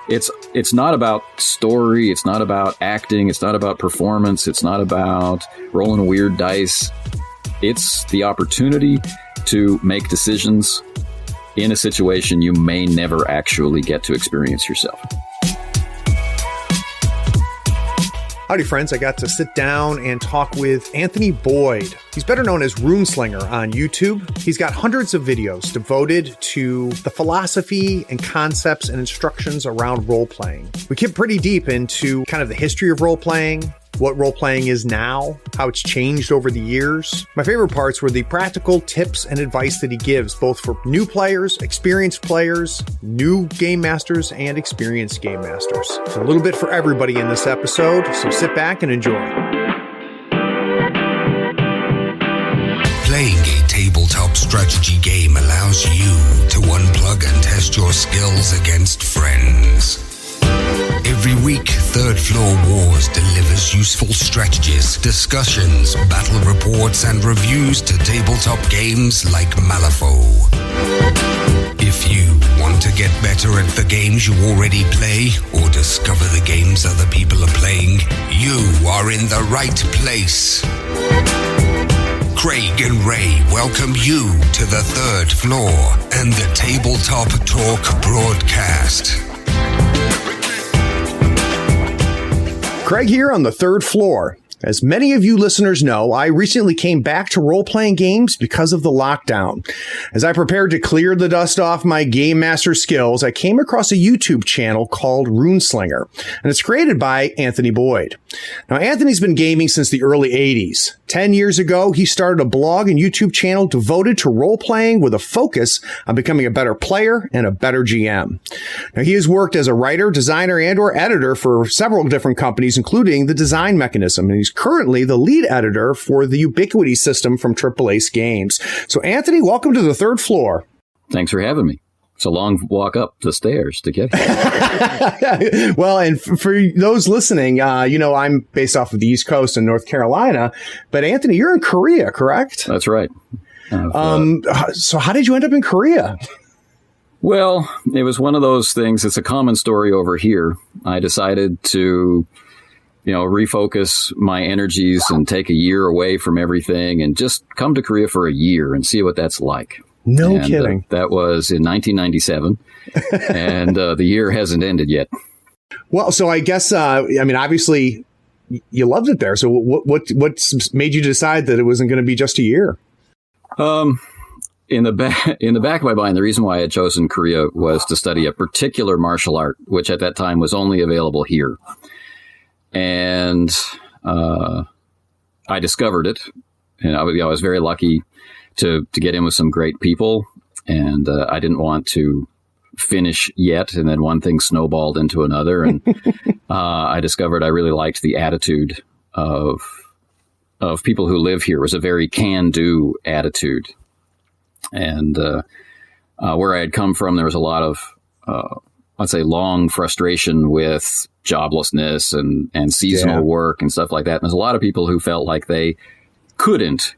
It's not about story. It's not about acting. It's not about performance. It's not about rolling weird dice. It's the opportunity to make decisions in a situation you may never actually get to experience yourself. Howdy, friends. I got to sit down and talk with Anthony Boyd. He's better known as Runeslinger on YouTube. He's got hundreds of videos devoted to the philosophy and concepts and instructions around role-playing. We get pretty deep into kind of the history of role-playing, what role-playing is now, how it's changed over the years. My favorite parts were the practical tips and advice that he gives, both for new players, experienced players, new game masters, and experienced game masters. So a little bit for everybody in this episode, so sit back and enjoy. Playing a tabletop strategy game allows you to unplug and test your skills against friends. Every week, Third Floor Wars delivers useful strategies, discussions, battle reports, and reviews to tabletop games like Malifaux. If you want to get better at the games you already play, or discover the games other people are playing, you are in the right place. Craig and Ray welcome you to the Third Floor and the Tabletop Talk broadcast. Craig here on the Third Floor. As many of you listeners know, I recently came back to role-playing games because of the lockdown. As I prepared to clear the dust off my game master skills, I came across a YouTube channel called Runeslinger, and it's created by Anthony Boyd. Now, Anthony's been gaming since the early 80s. 10 years ago, he started a blog and YouTube channel devoted to role-playing with a focus on becoming a better player and a better GM. Now, he has worked as a writer, designer, and/or editor for several different companies, including The Design Mechanism, and he's currently the lead editor for the Ubiquity system from Triple Ace Games. So, Anthony, welcome to the Third Floor. Thanks for having me. It's a long walk up the stairs to get here. Well, and for those listening, I'm based off of the East Coast in North Carolina, but Anthony, you're in Korea, correct? That's right. So how did you end up in Korea? Well, it was one of those things. It's a common story over here. I decided to refocus my energies and take a year away from everything and just come to Korea for a year and see what that's like. No kidding. That was in 1997, and the year hasn't ended yet. Well, so I guess, obviously you loved it there. So what made you decide that it wasn't going to be just a year? In the back of my mind, the reason why I had chosen Korea was to study a particular martial art, which at that time was only available here. And I discovered it, and I was very lucky to get in with some great people, and I didn't want to finish yet, and then one thing snowballed into another, and I discovered I really liked the attitude of people who live here. It was a very can-do attitude, and where I had come from, there was a lot of I'd say long frustration with joblessness and seasonal work and stuff like that. And there's a lot of people who felt like they couldn't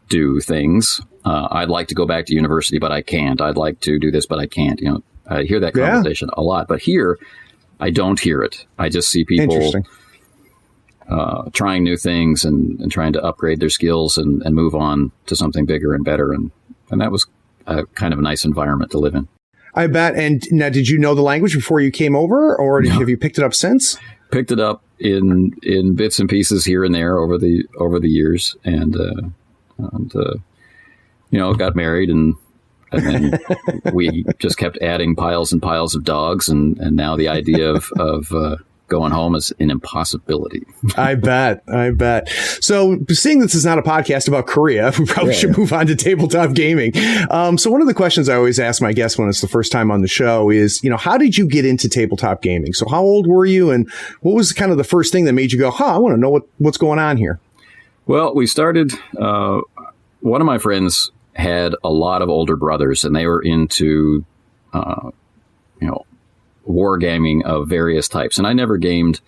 do things. I'd like to go back to university, but I can't. I'd like to do this, but I can't. I hear that conversation a lot, but here I don't hear it. I just see people trying new things and trying to upgrade their skills and move on to something bigger and better. And that was kind of a nice environment to live in. I bet. And now, did you know the language before you came over, or have you picked it up since? Picked it up in bits and pieces here and there over the years, and got married, and then we just kept adding piles and piles of dogs, and now the idea of going home is an impossibility. I bet. So, seeing this is not a podcast about Korea, we probably should move on to tabletop gaming. So one of the questions I always ask my guests when it's the first time on the show is, how did you get into tabletop gaming? So how old were you, and what was kind of the first thing that made you go, I want to know what's going on here? Well, we started, one of my friends had a lot of older brothers, and they were into, wargaming of various types. And I never gamed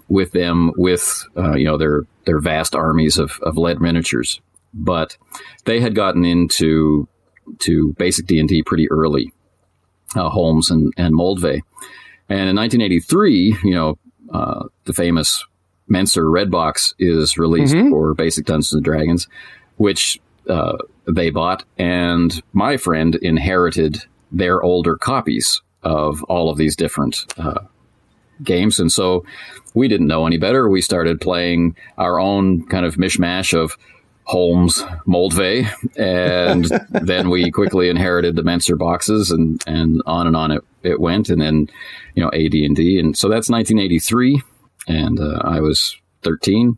with them with, their vast armies of lead miniatures. But they had gotten into basic D&D pretty early. Holmes and Moldvay. And in 1983, the famous Menser Red Box is released for Basic Dungeons and Dragons, which they bought, and my friend inherited their older copies of all of these different games. And so we didn't know any better. We started playing our own kind of mishmash of Holmes, Moldvay, and then we quickly inherited the Menser boxes, and on it went, and then AD&D, and so that's 1983, and I was 13.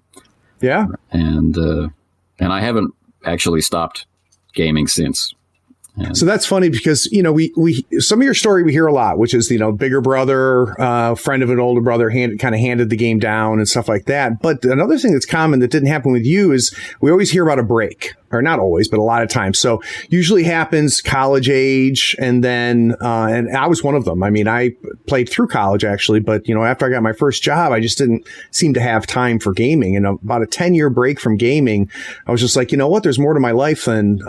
Yeah, and I haven't actually stopped gaming since. So that's funny because, we some of your story we hear a lot, which is, bigger brother, friend of an older brother kind of handed the game down and stuff like that. But another thing that's common that didn't happen with you is we always hear about a break, or not always, but a lot of times. So usually happens college age. And then, and I was one of them. I mean, I played through college actually, but after I got my first job, I just didn't seem to have time for gaming. And about a 10-year break from gaming, I was just like, what, there's more to my life than,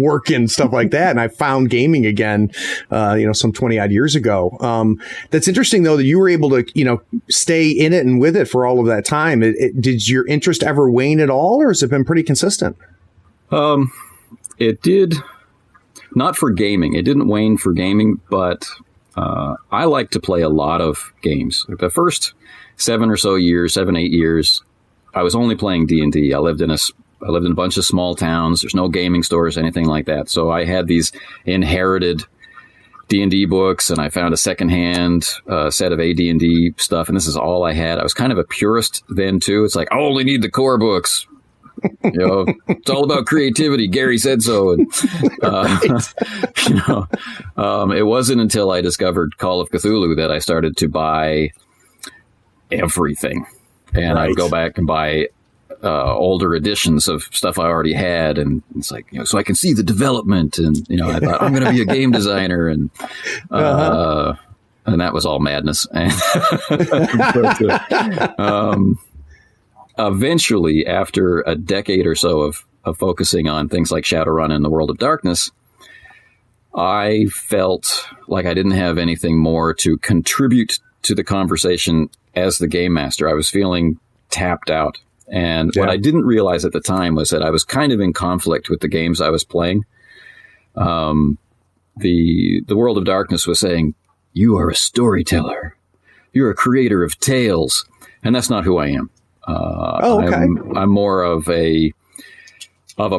work and stuff like that. And I found gaming again, some 20 odd years ago. That's interesting though, that you were able to, stay in it and with it for all of that time. Did your interest ever wane at all, or has it been pretty consistent? It did not for gaming. It didn't wane for gaming, but, I like to play a lot of games. The first 7 or 8 years, I was only playing D&D. I lived in a bunch of small towns. There's no gaming stores, anything like that. So I had these inherited D&D books, and I found a secondhand set of AD&D stuff, and this is all I had. I was kind of a purist then, too. It's like, I only need the core books. It's all about creativity. Gary said so. And, it wasn't until I discovered Call of Cthulhu that I started to buy everything. And I'd go back and buy older editions of stuff I already had, and it's like, so I can see the development, and I thought I'm going to be a game designer, and and that was all madness. Eventually, after a decade or so of focusing on things like Shadowrun and the World of Darkness, I felt like I didn't have anything more to contribute to the conversation as the game master. I was feeling tapped out. And what I didn't realize at the time was that I was kind of in conflict with the games I was playing. The World of Darkness was saying, you are a storyteller. You're a creator of tales. And that's not who I am. Okay. I'm more of a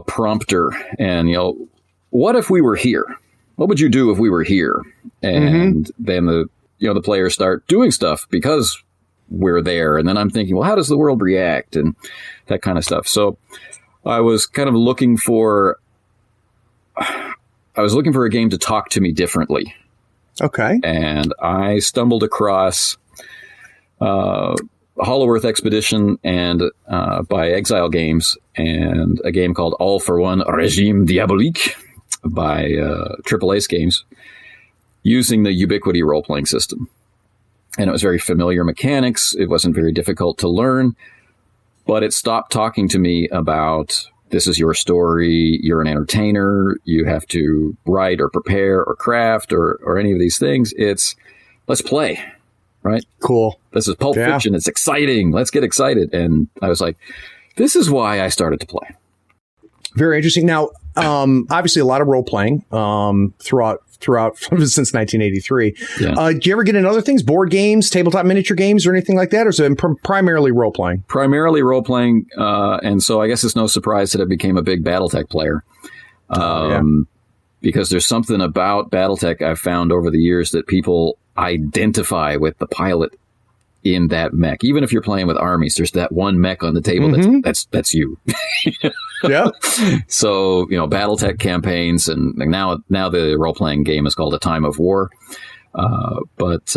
prompter. And, what if we were here? What would you do if we were here? And then the players start doing stuff because we're there. And then I'm thinking, well, how does the world react? And that kind of stuff. So I was kind of looking for a game to talk to me differently. Okay. And I stumbled across Hollow Earth Expedition and by Exile Games, and a game called All for One Regime Diabolique by Triple Ace Games, using the Ubiquity role-playing system. And it was very familiar mechanics. It wasn't very difficult to learn, but it stopped talking to me about, this is your story, you're an entertainer, you have to write or prepare or craft or any of these things. It's, let's play, right? Cool. This is Pulp Fiction. It's exciting. Let's get excited. And I was like, this is why I started to play. Very interesting. Now, obviously a lot of role playing throughout since 1983. Yeah. Do you ever get into other things, board games, tabletop miniature games, or anything like that? Or is it primarily role playing? Primarily role playing. And so I guess it's no surprise that I became a big Battletech player. Because there's something about Battletech I've found over the years that people identify with the pilot in that mech. Even if you're playing with armies, there's that one mech on the table that's you. Yeah. So, Battletech campaigns, and now the role-playing game is called A Time of War. But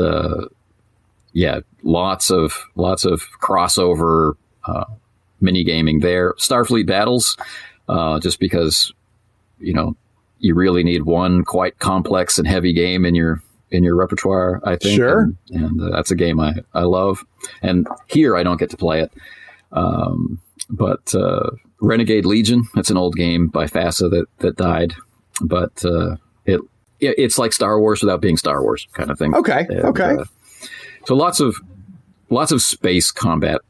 lots of crossover mini gaming there. Starfleet battles, just because, you really need one quite complex and heavy game in your repertoire, I think. Sure. And that's a game I love. And here I don't get to play it. But Renegade Legion, that's an old game by FASA that died. But it it's like Star Wars without being Star Wars kind of thing. Okay. Okay. So lots of space combat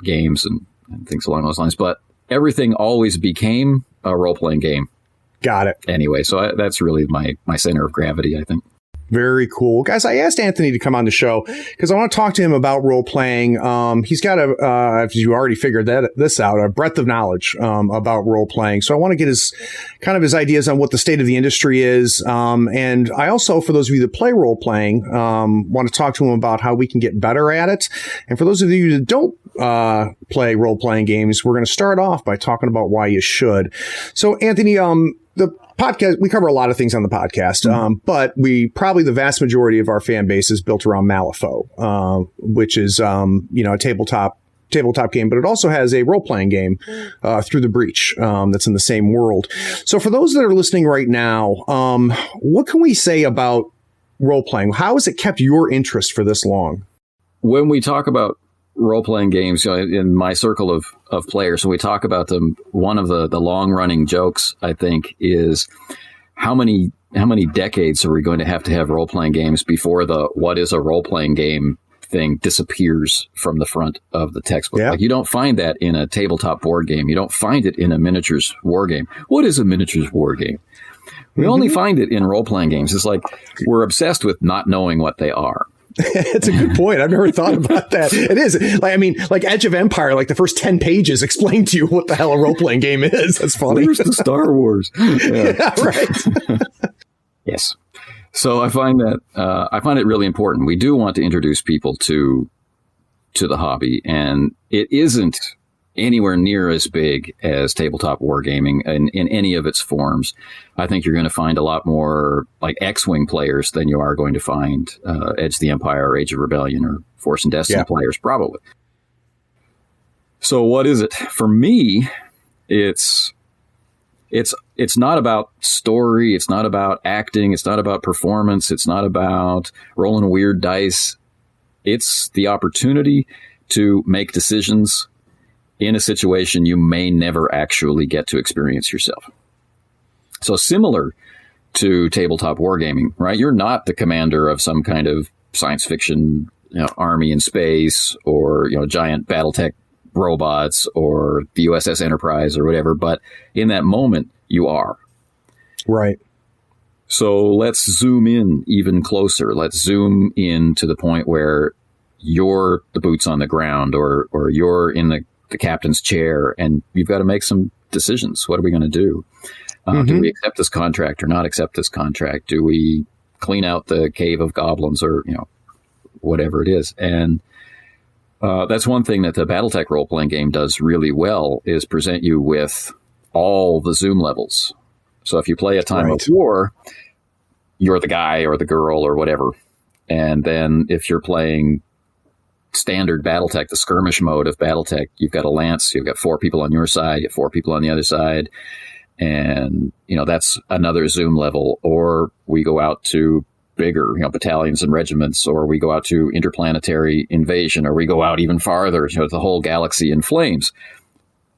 games and things along those lines, but everything always became a role-playing game. Got it. Anyway, so that's really my center of gravity, I think. Very cool. Guys, I asked Anthony to come on the show because I want to talk to him about role-playing. He's got if you already figured this out, a breadth of knowledge about role-playing. So I want to get his ideas on what the state of the industry is. And I also, for those of you that play role-playing, want to talk to him about how we can get better at it. And for those of you that don't play role-playing games, we're going to start off by talking about why you should. So, Anthony, the podcast, we cover a lot of things on the podcast, but probably the vast majority of our fan base is built around Malifaux, which is, a tabletop game, but it also has a role-playing game, Through the Breach, that's in the same world. So for those that are listening right now, what can we say about role-playing? How has it kept your interest for this long? When we talk about role-playing games, in my circle of players, when we talk about them, one of the long-running jokes, I think, is how many decades are we going to have role-playing games before the what is a role-playing game thing disappears from the front of the textbook? Yeah. Like, you don't find that in a tabletop board game. You don't find it in a miniatures war game. What is a miniatures war game? We only find it in role-playing games. It's like we're obsessed with not knowing what they are. It's a good point. I've never thought about that. It is. Like Edge of Empire, like the first 10 pages explain to you what the hell a role-playing game is. That's funny. Where's the Star Wars? Yeah, right. Yes. So I find it really important. We do want to introduce people to the hobby, and it isn't anywhere near as big as tabletop wargaming in any of its forms. I think you're going to find a lot more like X-Wing players than you are going to find Edge of the Empire or Age of Rebellion or Force and Destiny players, probably. So what is it? For me, it's not about story. It's not about acting. It's not about performance. It's not about rolling weird dice. It's the opportunity to make decisions in a situation you may never actually get to experience yourself. So similar to tabletop wargaming, right? You're not the commander of some kind of science fiction army in space or giant BattleTech robots or the USS Enterprise or whatever, but in that moment you are. Right. So let's zoom in even closer. Let's zoom in to the point where you're the boots on the ground or you're in the captain's chair, and you've got to make some decisions. What are we going to do? Do we accept this contract or not accept this contract? Do we clean out the cave of goblins or, whatever it is? And that's one thing that the BattleTech role-playing game does really well, is present you with all the Zoom levels. So if you play a time of war, you're the guy or the girl or whatever. And then if you're playing standard BattleTech, the skirmish mode of BattleTech, you've got a lance, you've got 4 people on your side, you have 4 people on the other side, and that's another Zoom level. Or we go out to bigger battalions and regiments, or we go out to interplanetary invasion, or we go out even farther, the whole galaxy in flames.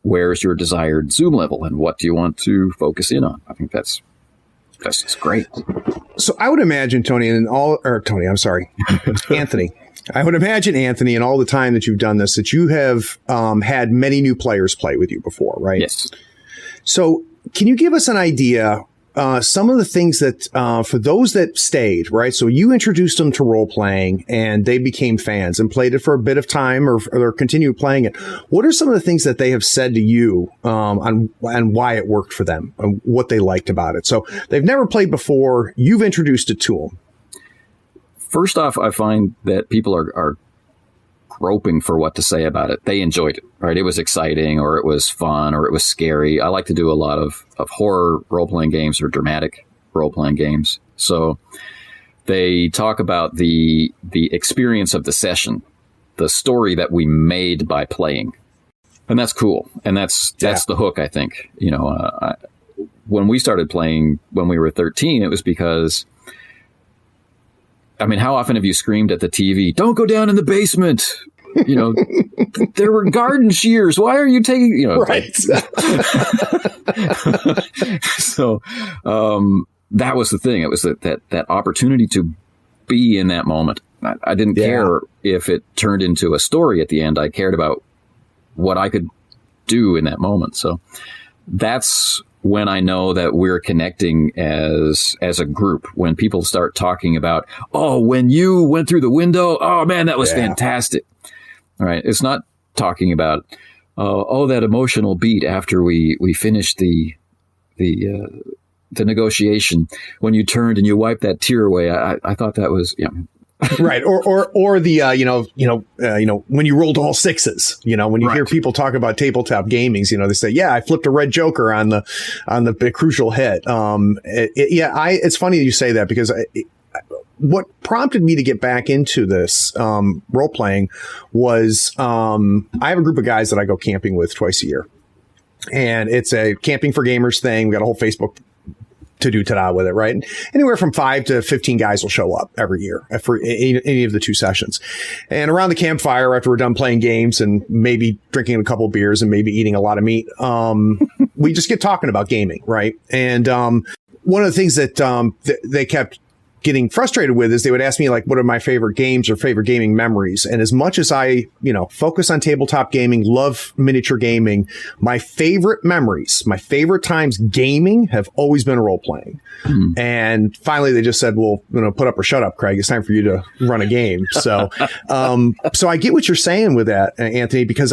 Where's your desired Zoom level, and what do you want to focus in on? I think that's just great. So I would imagine Anthony. I would imagine, Anthony, in all the time that you've done this, that you have had many new players play with you before, right? Yes. So can you give us an idea, some of the things that, for those that stayed, right? So you introduced them to role-playing, and they became fans and played it for a bit of time or continued playing it. What are some of the things that they have said to you on why it worked for them and what they liked about it? So they've never played before. You've introduced it to them. First off, I find that people are groping for what to say about it. They enjoyed it, right? It was exciting, or it was fun, or it was scary. I like to do a lot of horror role-playing games or dramatic role-playing games. So they talk about the experience of the session, the story that we made by playing. And that's cool. And that's the hook, I think. When we started playing when we were 13, it was because, how often have you screamed at the TV, "Don't go down in the basement"? There were garden shears. Why are you taking, Right. So, that was the thing. It was that opportunity to be in that moment. I didn't care if it turned into a story at the end. I cared about what I could do in that moment. So that's when I know that we're connecting as a group. When people start talking about, oh, when you went through the window, oh man, that was fantastic. All right. It's not talking about, that emotional beat after we finished the negotiation when you turned and you wiped that tear away. I thought that was, right. Or the, when you rolled all sixes, when you hear people talk about tabletop gamings, they say, I flipped a red joker on the crucial hit. It's funny that you say that, because what prompted me to get back into this role playing was I have a group of guys that I go camping with twice a year, and it's a camping for gamers thing. We got a whole Facebook to-do-ta-da with it, right? And anywhere from 5 to 15 guys will show up every year for any of the 2 sessions. And around the campfire, after we're done playing games and maybe drinking a couple beers and maybe eating a lot of meat, we just get talking about gaming, right? And one of the things that they kept getting frustrated with is they would ask me, like, what are my favorite games or favorite gaming memories? And as much as I, focus on tabletop gaming, love miniature gaming, my favorite memories, my favorite times gaming have always been role playing. And finally they just said, well, put up or shut up, Craig. It's time for you to run a game. So, so I get what you're saying with that, Anthony, because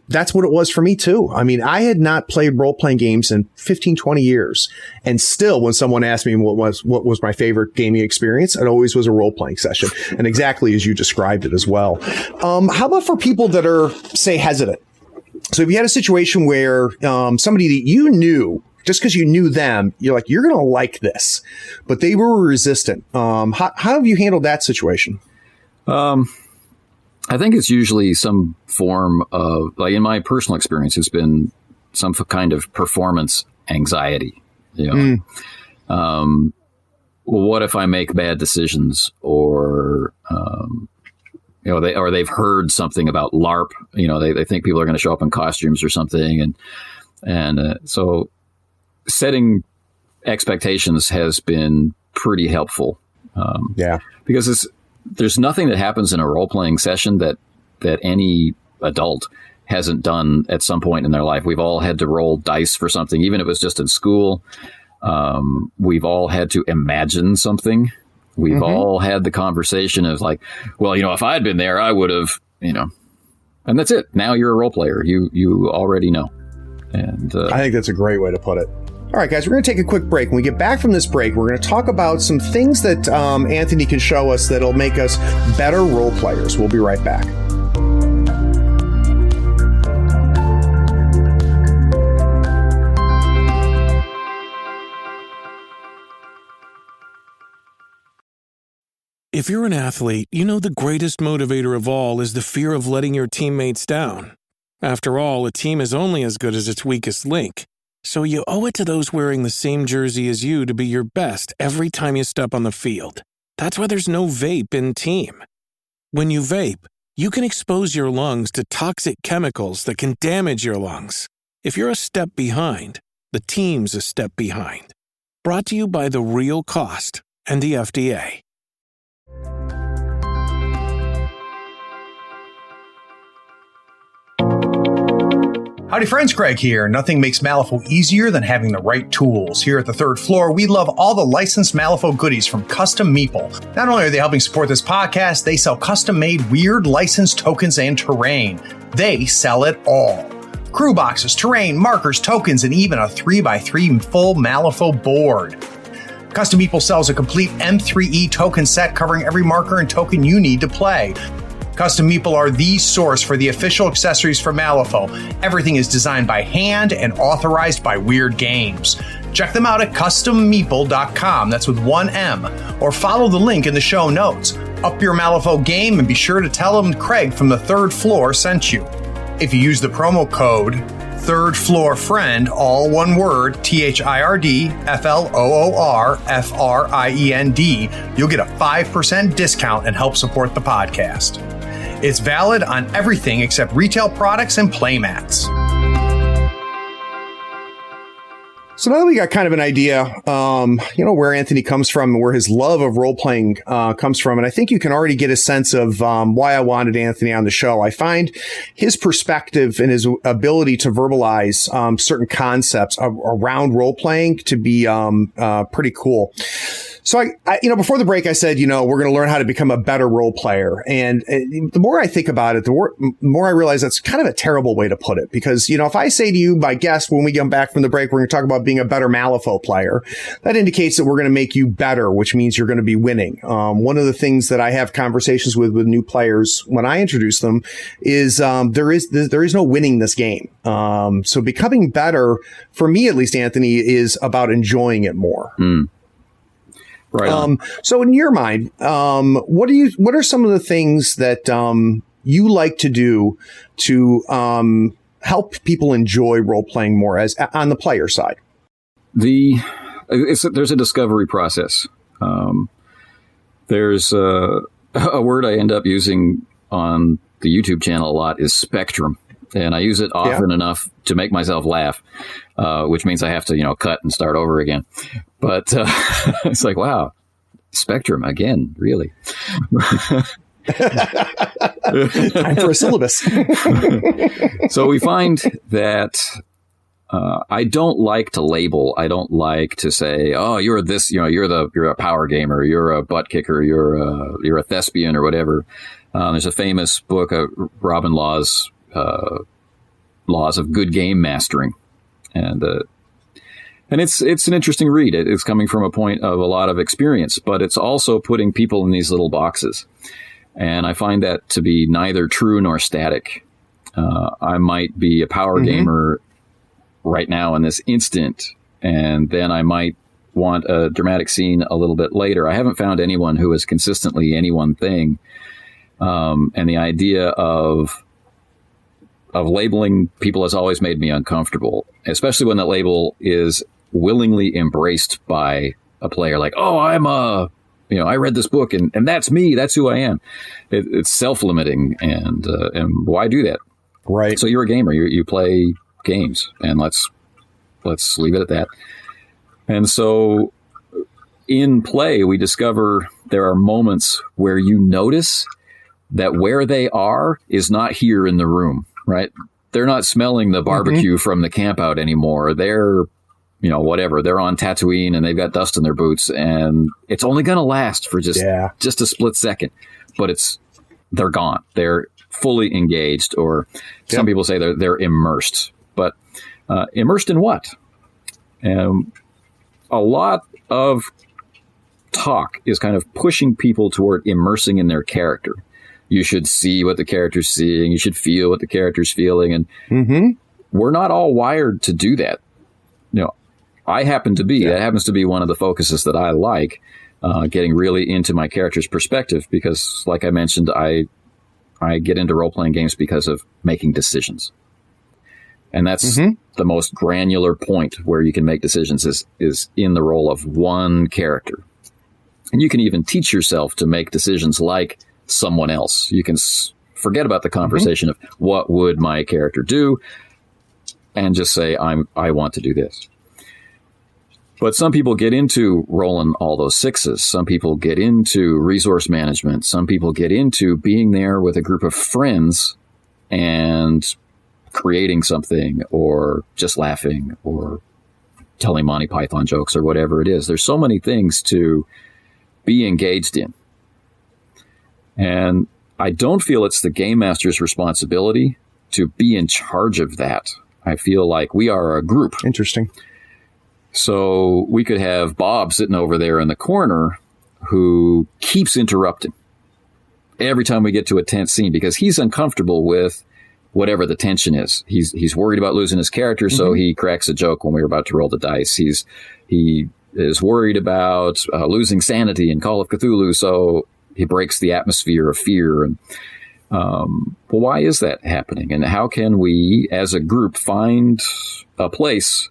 that's what it was for me too. I mean, I had not played role playing games in 15, 20 years. And still, when someone asked me what was my favorite gaming experience, it always was a role-playing session, and exactly as you described it as well. How about for people that are, say, hesitant? So if you had a situation where somebody that you knew, just because you knew them, you're like, you're going to like this, but they were resistant. How have you handled that situation? I think it's usually some form of, like, in my personal experience, it's been some kind of performance anxiety. Well, what if I make bad decisions, or they've heard something about LARP? They think people are going to show up in costumes or something, and so setting expectations has been pretty helpful. Because there's nothing that happens in a role playing session that any adult hasn't done at some point in their life. We've all had to roll dice for something, even if it was just in school. We've all had to imagine something. We've all had the conversation of like, well, if I had been there, I would have, and that's it. Now you're a role player. You already know. And I think that's a great way to put it. All right, guys, we're going to take a quick break. When we get back from this break, we're going to talk about some things that Anthony can show us that'll make us better role players. We'll be right back. If you're an athlete, you know the greatest motivator of all is the fear of letting your teammates down. After all, a team is only as good as its weakest link. So you owe it to those wearing the same jersey as you to be your best every time you step on the field. That's why there's no vape in team. When you vape, you can expose your lungs to toxic chemicals that can damage your lungs. If you're a step behind, the team's a step behind. Brought to you by The Real Cost and the FDA. Howdy friends, Craig here. Nothing makes Malifaux easier than having the right tools. Here at the third floor, we love all the licensed Malifaux goodies from Custom Meeple. Not only are they helping support this podcast, they sell custom-made weird licensed tokens and terrain. They sell it all. Crew boxes, terrain, markers, tokens, and even a 3x3 full Malifaux board. Custom Meeple sells a complete M3E token set covering every marker and token you need to play. Custom Meeple are the source for the official accessories for Malifaux. Everything is designed by hand and authorized by Weird Games. Check them out at custommeeple.com, that's with one M, or follow the link in the show notes. Up your Malifaux game and be sure to tell them Craig from the third floor sent you. If you use the promo code Third Floor Friend, all one word, THIRDFLOORFRIEND, you'll get a 5% discount and help support the podcast. It's valid on everything except retail products and playmats. So now that we got kind of an idea, where Anthony comes from and where his love of role-playing comes from, and I think you can already get a sense of why I wanted Anthony on the show. I find his perspective and his ability to verbalize certain concepts around role-playing to be pretty cool. So I before the break, I said, we're going to learn how to become a better role player. And the more I think about it, the more I realize that's kind of a terrible way to put it. Because, if I say to you, my guest, when we come back from the break, we're going to talk about being a better Malifaux player, that indicates that we're going to make you better, which means you're going to be winning. One of the things that I have conversations with new players when I introduce them is there is no winning this game. So becoming better, for me at least, Anthony, is about enjoying it more. Mm. Right. So in your mind, what are some of the things that you like to do to help people enjoy role playing more as on the player side? There's a discovery process. There's a word I end up using on the YouTube channel a lot is spectrum. And I use it often enough to make myself laugh, which means I have to, cut and start over again. But it's like, wow, spectrum again, really. Time for a syllabus. So we find that I don't like to label. I don't like to say, oh, you're this, you're a power gamer, you're a butt kicker, you're a thespian or whatever. There's a famous book, Robin Law's Laws of Good Game Mastering, and it's an interesting read. It's coming from a point of a lot of experience, but it's also putting people in these little boxes, and I find that to be neither true nor static. I might be a power gamer right now in this instant, and then I might want a dramatic scene a little bit later. I haven't found anyone who is consistently any one thing, and the idea of labeling people has always made me uncomfortable, especially when that label is willingly embraced by a player. Like, oh, I read this book and that's me. That's who I am. It's self-limiting. And why do that? Right. So you're a gamer, you play games, and let's leave it at that. And so in play, we discover there are moments where you notice that where they are is not here in the room. Right. They're not smelling the barbecue from the camp out anymore. They're, whatever. They're on Tatooine and they've got dust in their boots, and it's only going to last for just a split second, but they're gone. They're fully engaged, or some people say they're immersed, but immersed in what? A lot of talk is kind of pushing people toward immersing in their character. You should see what the character's seeing. You should feel what the character's feeling. And we're not all wired to do that. I happen to be. That happens to be one of the focuses that I like, getting really into my character's perspective, because, like I mentioned, I get into role-playing games because of making decisions. And that's the most granular point where you can make decisions is in the role of one character. And you can even teach yourself to make decisions like someone else. You can forget about the conversation of what would my character do and just say, I want to do this. But some people get into rolling all those sixes. Some people get into resource management. Some people get into being there with a group of friends and creating something, or just laughing, or telling Monty Python jokes, or whatever it is. There's so many things to be engaged in. And I don't feel it's the game master's responsibility to be in charge of that. I feel like we are a group. Interesting. So we could have Bob sitting over there in the corner who keeps interrupting every time we get to a tense scene, because he's uncomfortable with whatever the tension is. He's worried about losing his character, so he cracks a joke when we're about to roll the dice. He is worried about losing sanity in Call of Cthulhu, so he breaks the atmosphere of fear. And well, why is that happening? And how can we, as a group, find a place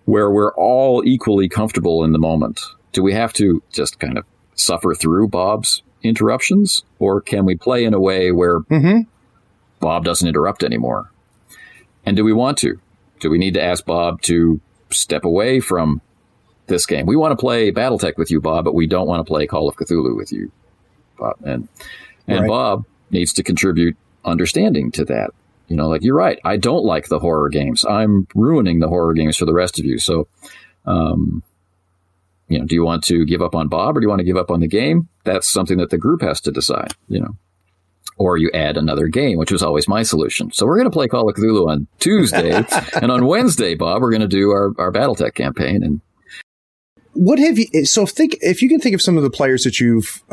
where we're all equally comfortable in the moment? Do we have to just kind of suffer through Bob's interruptions, or can we play in a way where Bob doesn't interrupt anymore? And do we want to? Do we need to ask Bob to step away from this game. We want to play BattleTech with you, Bob, but we don't want to play Call of Cthulhu with you, Bob. And Right. Bob needs to contribute understanding to that. You know, like, you're right. I don't like the horror games. I'm ruining the horror games for the rest of you. So, you know, do you want to give up on Bob or do you want to give up on the game? That's something that the group has to decide, you know. Or you add another game, which was always my solution. So we're going to play Call of Cthulhu on Tuesday. And on Wednesday, Bob, we're going to do our BattleTech campaign. And What have you? So if you can think of some of the players that you've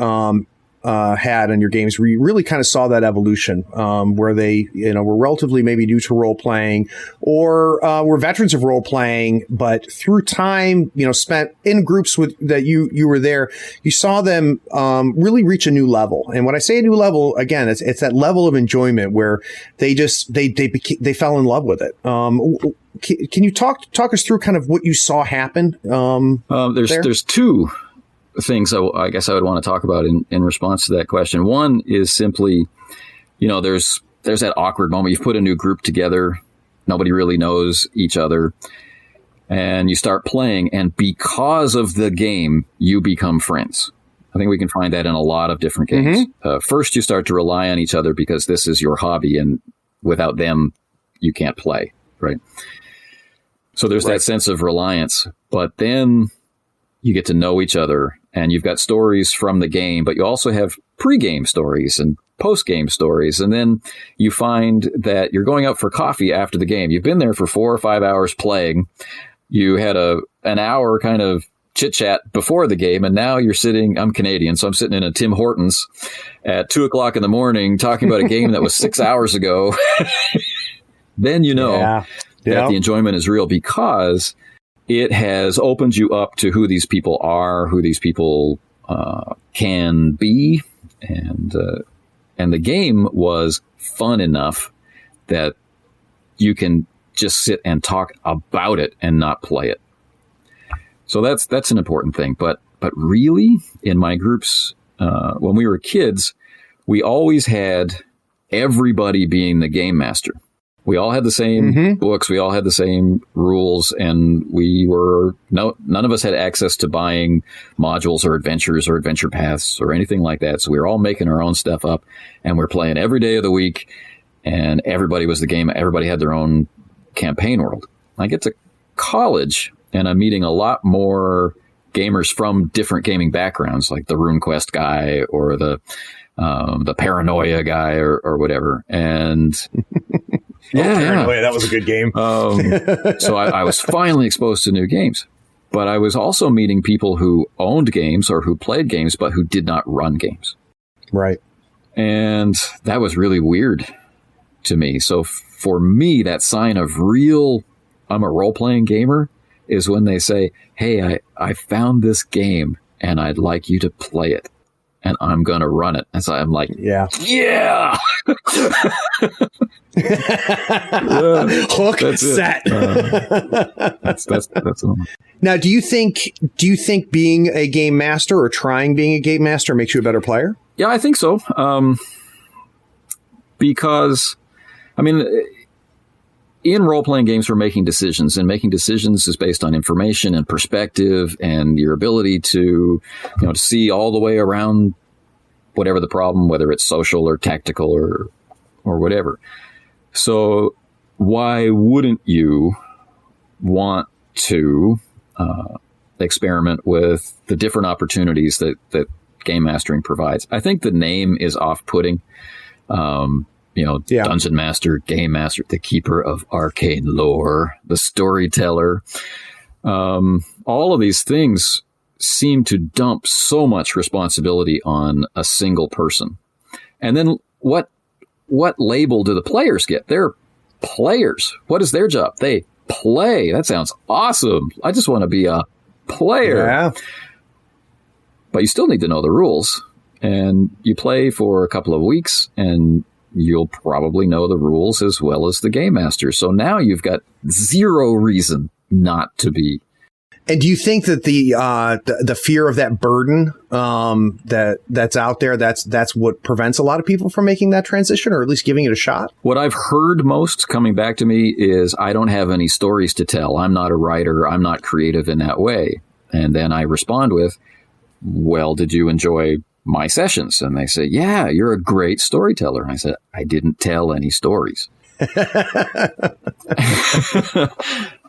had on your games where you really kind of saw that evolution, where they, you know, were relatively maybe new to role playing, or were veterans of role playing, but through time, you know, spent in groups with that you were there, you saw them really reach a new level. And when I say a new level, again, it's that level of enjoyment where they just they fell in love with it. Can you talk us through kind of what you saw happen? There's two things I guess I would want to talk about in response to that question. One is simply, you know, there's that awkward moment. You've put a new group together. Nobody really knows each other. And you start playing, and because of the game, you become friends. I think we can find that in a lot of different games. First, you start to rely on each other because this is your hobby, and without them, you can't play, right? So there's that sense of reliance. But then you get to know each other, and you've got stories from the game, but you also have pre-game stories and post-game stories. And then you find that you're going out for coffee after the game. You've been there for 4 or 5 hours playing. You had an hour kind of chit-chat before the game, and now you're sitting, I'm Canadian, so I'm sitting in a Tim Hortons at 2:00 in the morning talking about a game that was 6 hours ago. Then you know that the enjoyment is real, because it has opened you up to who these people are, who these people can be, and the game was fun enough that you can just sit and talk about it and not play it. So that's an important thing. But really, in my groups, when we were kids, we always had everybody being the game master. We all had the same books. We all had the same rules, and none of us had access to buying modules or adventures or adventure paths or anything like that. So we were all making our own stuff up, and we're playing every day of the week, and everybody was the game. Everybody had their own campaign world. I get to college, and I'm meeting a lot more gamers from different gaming backgrounds, like the RuneQuest guy or the Paranoia guy or whatever. And Paranoia, that was a good game. So I was finally exposed to new games, but I was also meeting people who owned games or who played games, but who did not run games. Right. And that was really weird to me. So for me, that sign of I'm a role-playing gamer is when they say, hey, I found this game and I'd like you to play it, and I'm going to run it. And so I'm like, yeah. Hook set. That's Now, do you think being a game master or trying being a game master makes you a better player? Yeah, I think so. Because, I mean, in role-playing games, we're making decisions, and making decisions is based on information and perspective and your ability to see all the way around whatever the problem, whether it's social or tactical or whatever. So why wouldn't you want to experiment with the different opportunities that game mastering provides? I think the name is off-putting. Dungeon Master, Game Master, the Keeper of Arcane Lore, the Storyteller. All of these things seem to dump so much responsibility on a single person. And then what label do the players get? They're players. What is their job? They play. That sounds awesome. I just want to be a player. Yeah. But you still need to know the rules. And you play for a couple of weeks, and you'll probably know the rules as well as the game master. So now you've got zero reason not to be. And do you think that the fear of that burden that's out there, that's what prevents a lot of people from making that transition, or at least giving it a shot? What I've heard most coming back to me is, I don't have any stories to tell. I'm not a writer. I'm not creative in that way. And then I respond with, well, did you enjoy my sessions? And they say, yeah, you're a great storyteller. And I said, I didn't tell any stories.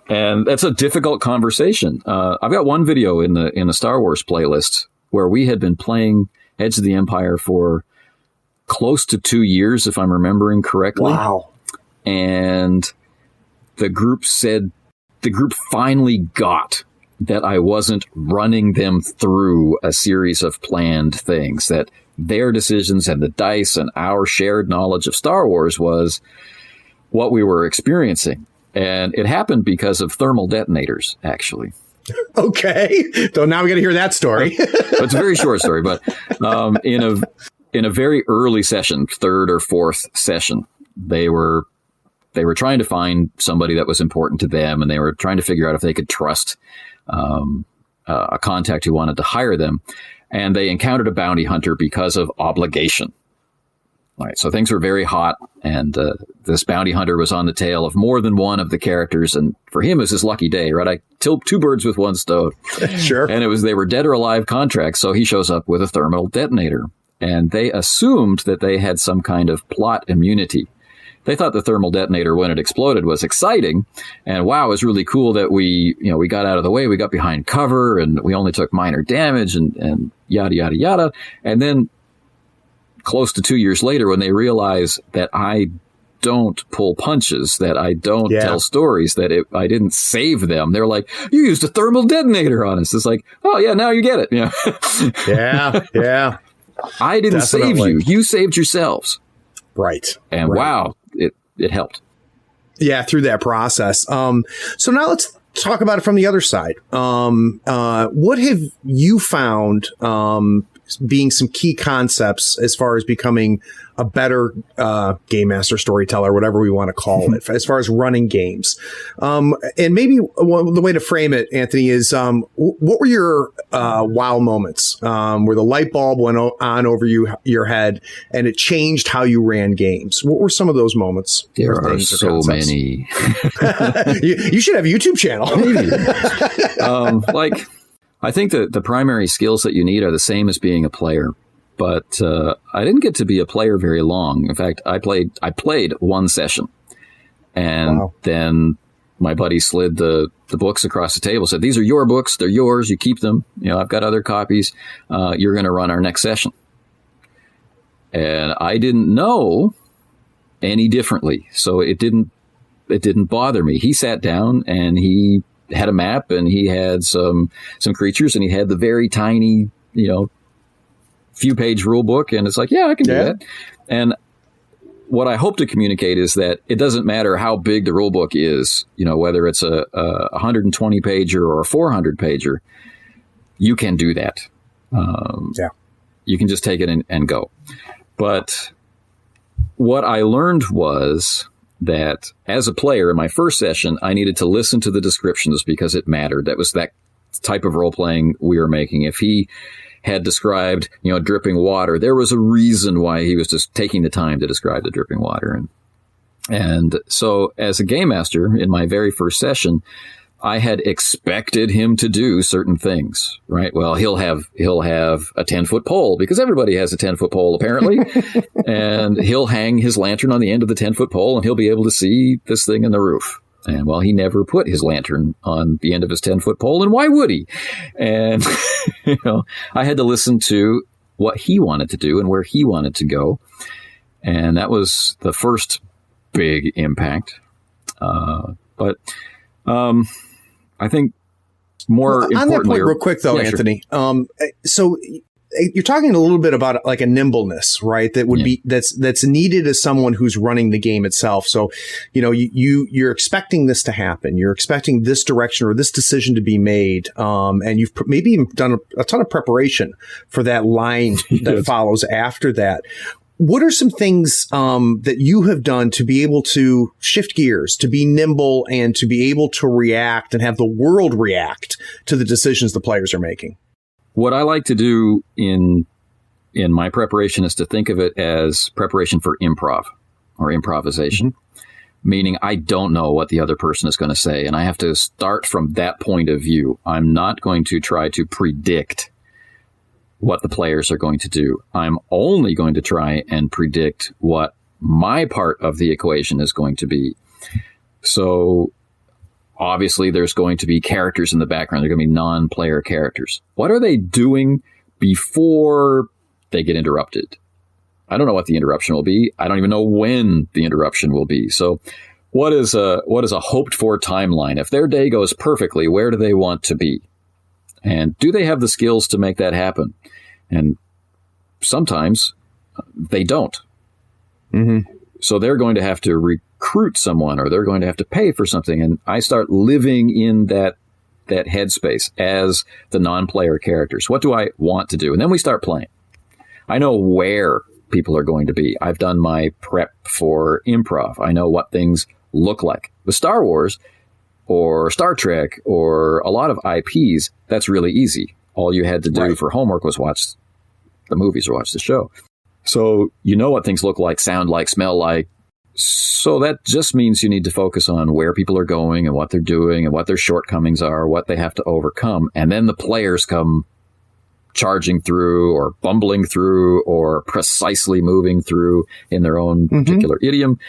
And that's a difficult conversation. I've got one video in the Star Wars playlist where we had been playing Edge of the Empire for close to 2 years, if I'm remembering correctly. Wow. And the group finally got that I wasn't running them through a series of planned things, that their decisions and the dice and our shared knowledge of Star Wars was what we were experiencing. And it happened because of thermal detonators, actually. Okay. So now we got to hear that story. It's a very short story, but in a very early session, third or fourth session, they were trying to find somebody that was important to them, and they were trying to figure out if they could trust a contact who wanted to hire them. And they encountered a bounty hunter because of obligation. All right, so things were very hot, and this bounty hunter was on the tail of more than one of the characters, and for him it was his lucky day, right? I killed two birds with one stone. Sure. And they were dead or alive contracts, so he shows up with a thermal detonator, and they assumed that they had some kind of plot immunity. They thought the thermal detonator, when it exploded, was exciting, and wow, it was really cool that we got out of the way, we got behind cover, and we only took minor damage, and yada, yada, yada. And then close to 2 years later, when they realize that I don't pull punches, that I don't tell stories, that I didn't save them, they're like, you used a thermal detonator on us. It's like, oh yeah, now you get it. Yeah. Yeah. I didn't save you. You saved yourselves. Right. And wow, it helped. Yeah, through that process. So now let's talk about it from the other side. What have you found being some key concepts as far as becoming a better game master, storyteller, whatever we want to call it, as far as running games? And maybe the way to frame it, Anthony, is what were your wow moments where the light bulb went on over your head and it changed how you ran games? What were some of those moments? There are so many. You should have a YouTube channel. Maybe. I think that the primary skills that you need are the same as being a player, but I didn't get to be a player very long. In fact, I played one session, and then my buddy slid the books across the table, said, "These are your books. They're yours. You keep them. I've got other copies. You're going to run our next session." And I didn't know any differently, so it didn't bother me. He sat down and he had a map, and he had some creatures, and he had the very tiny, few page rule book. And it's like, yeah, I can do that. And what I hope to communicate is that it doesn't matter how big the rule book is, whether it's a 120 pager or a 400 pager, you can do that. You can just take it and go. But what I learned was that as a player in my first session, I needed to listen to the descriptions because it mattered. That was that type of role playing we were making. If he had described, dripping water, there was a reason why he was just taking the time to describe the dripping water. And so as a game master in my very first session, I had expected him to do certain things, right? Well, he'll have a 10-foot pole because everybody has a 10-foot pole apparently. And he'll hang his lantern on the end of the 10-foot pole and he'll be able to see this thing in the roof. And well, he never put his lantern on the end of his 10-foot pole, and why would he? And, I had to listen to what he wanted to do and where he wanted to go. And that was the first big impact. But I think more importantly, on that point, real quick though, Anthony. Sure. So you're talking a little bit about like a nimbleness, right? That would be that's needed as someone who's running the game itself. So, you're expecting this to happen. You're expecting this direction or this decision to be made, and you've maybe even done a ton of preparation for that line that follows after that. what are some things that you have done to be able to shift gears, to be nimble, and to be able to react and have the world react to the decisions the players are making? What I like to do in my preparation is to think of it as preparation for improv or improvisation. Mm-hmm. Meaning I don't know what the other person is going to say, and I have to start from that point of view. I'm not going to try to predict what the players are going to do. I'm only going to try and predict what my part of the equation is going to be. So obviously there's going to be characters in the background. They're going to be non-player characters. What are they doing before they get interrupted? I don't know what the interruption will be. I don't even know when the interruption will be. So what is a hoped for timeline? If their day goes perfectly, where do they want to be? And do they have the skills to make that happen? And sometimes they don't. Mm-hmm. So they're going to have to recruit someone, or they're going to have to pay for something. And I start living in that headspace as the non-player characters. What do I want to do? And then we start playing. I know where people are going to be. I've done my prep for improv. I know what things look like. With Star Wars or Star Trek or a lot of IPs, that's really easy. All you had to do for homework was watch the movies or watch the show. So you know what things look like, sound like, smell like. So that just means you need to focus on where people are going and what they're doing and what their shortcomings are, what they have to overcome. And then the players come charging through or bumbling through or precisely moving through in their own particular idiom.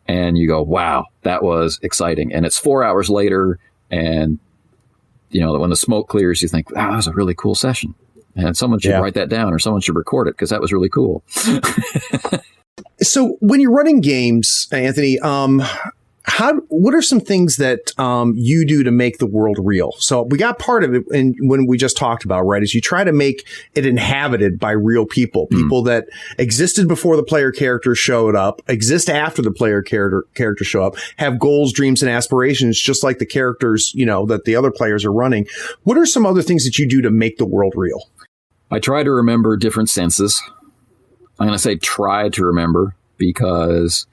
And you go, wow, that was exciting. And it's 4 hours later. And, you know, when the smoke clears, you think, wow, that was a really cool session. And someone should write that down, or someone should record it, because that was really cool. So when you're running games, Anthony, what are some things that you do to make the world real? So we got part of it when we just talked about, right, is you try to make it inhabited by real people, people that existed before the player characters showed up, exist after the player characters show up, have goals, dreams, and aspirations, just like the characters, you know, that the other players are running. What are some other things that you do to make the world real? I try to remember different senses. I'm going to say try to remember, because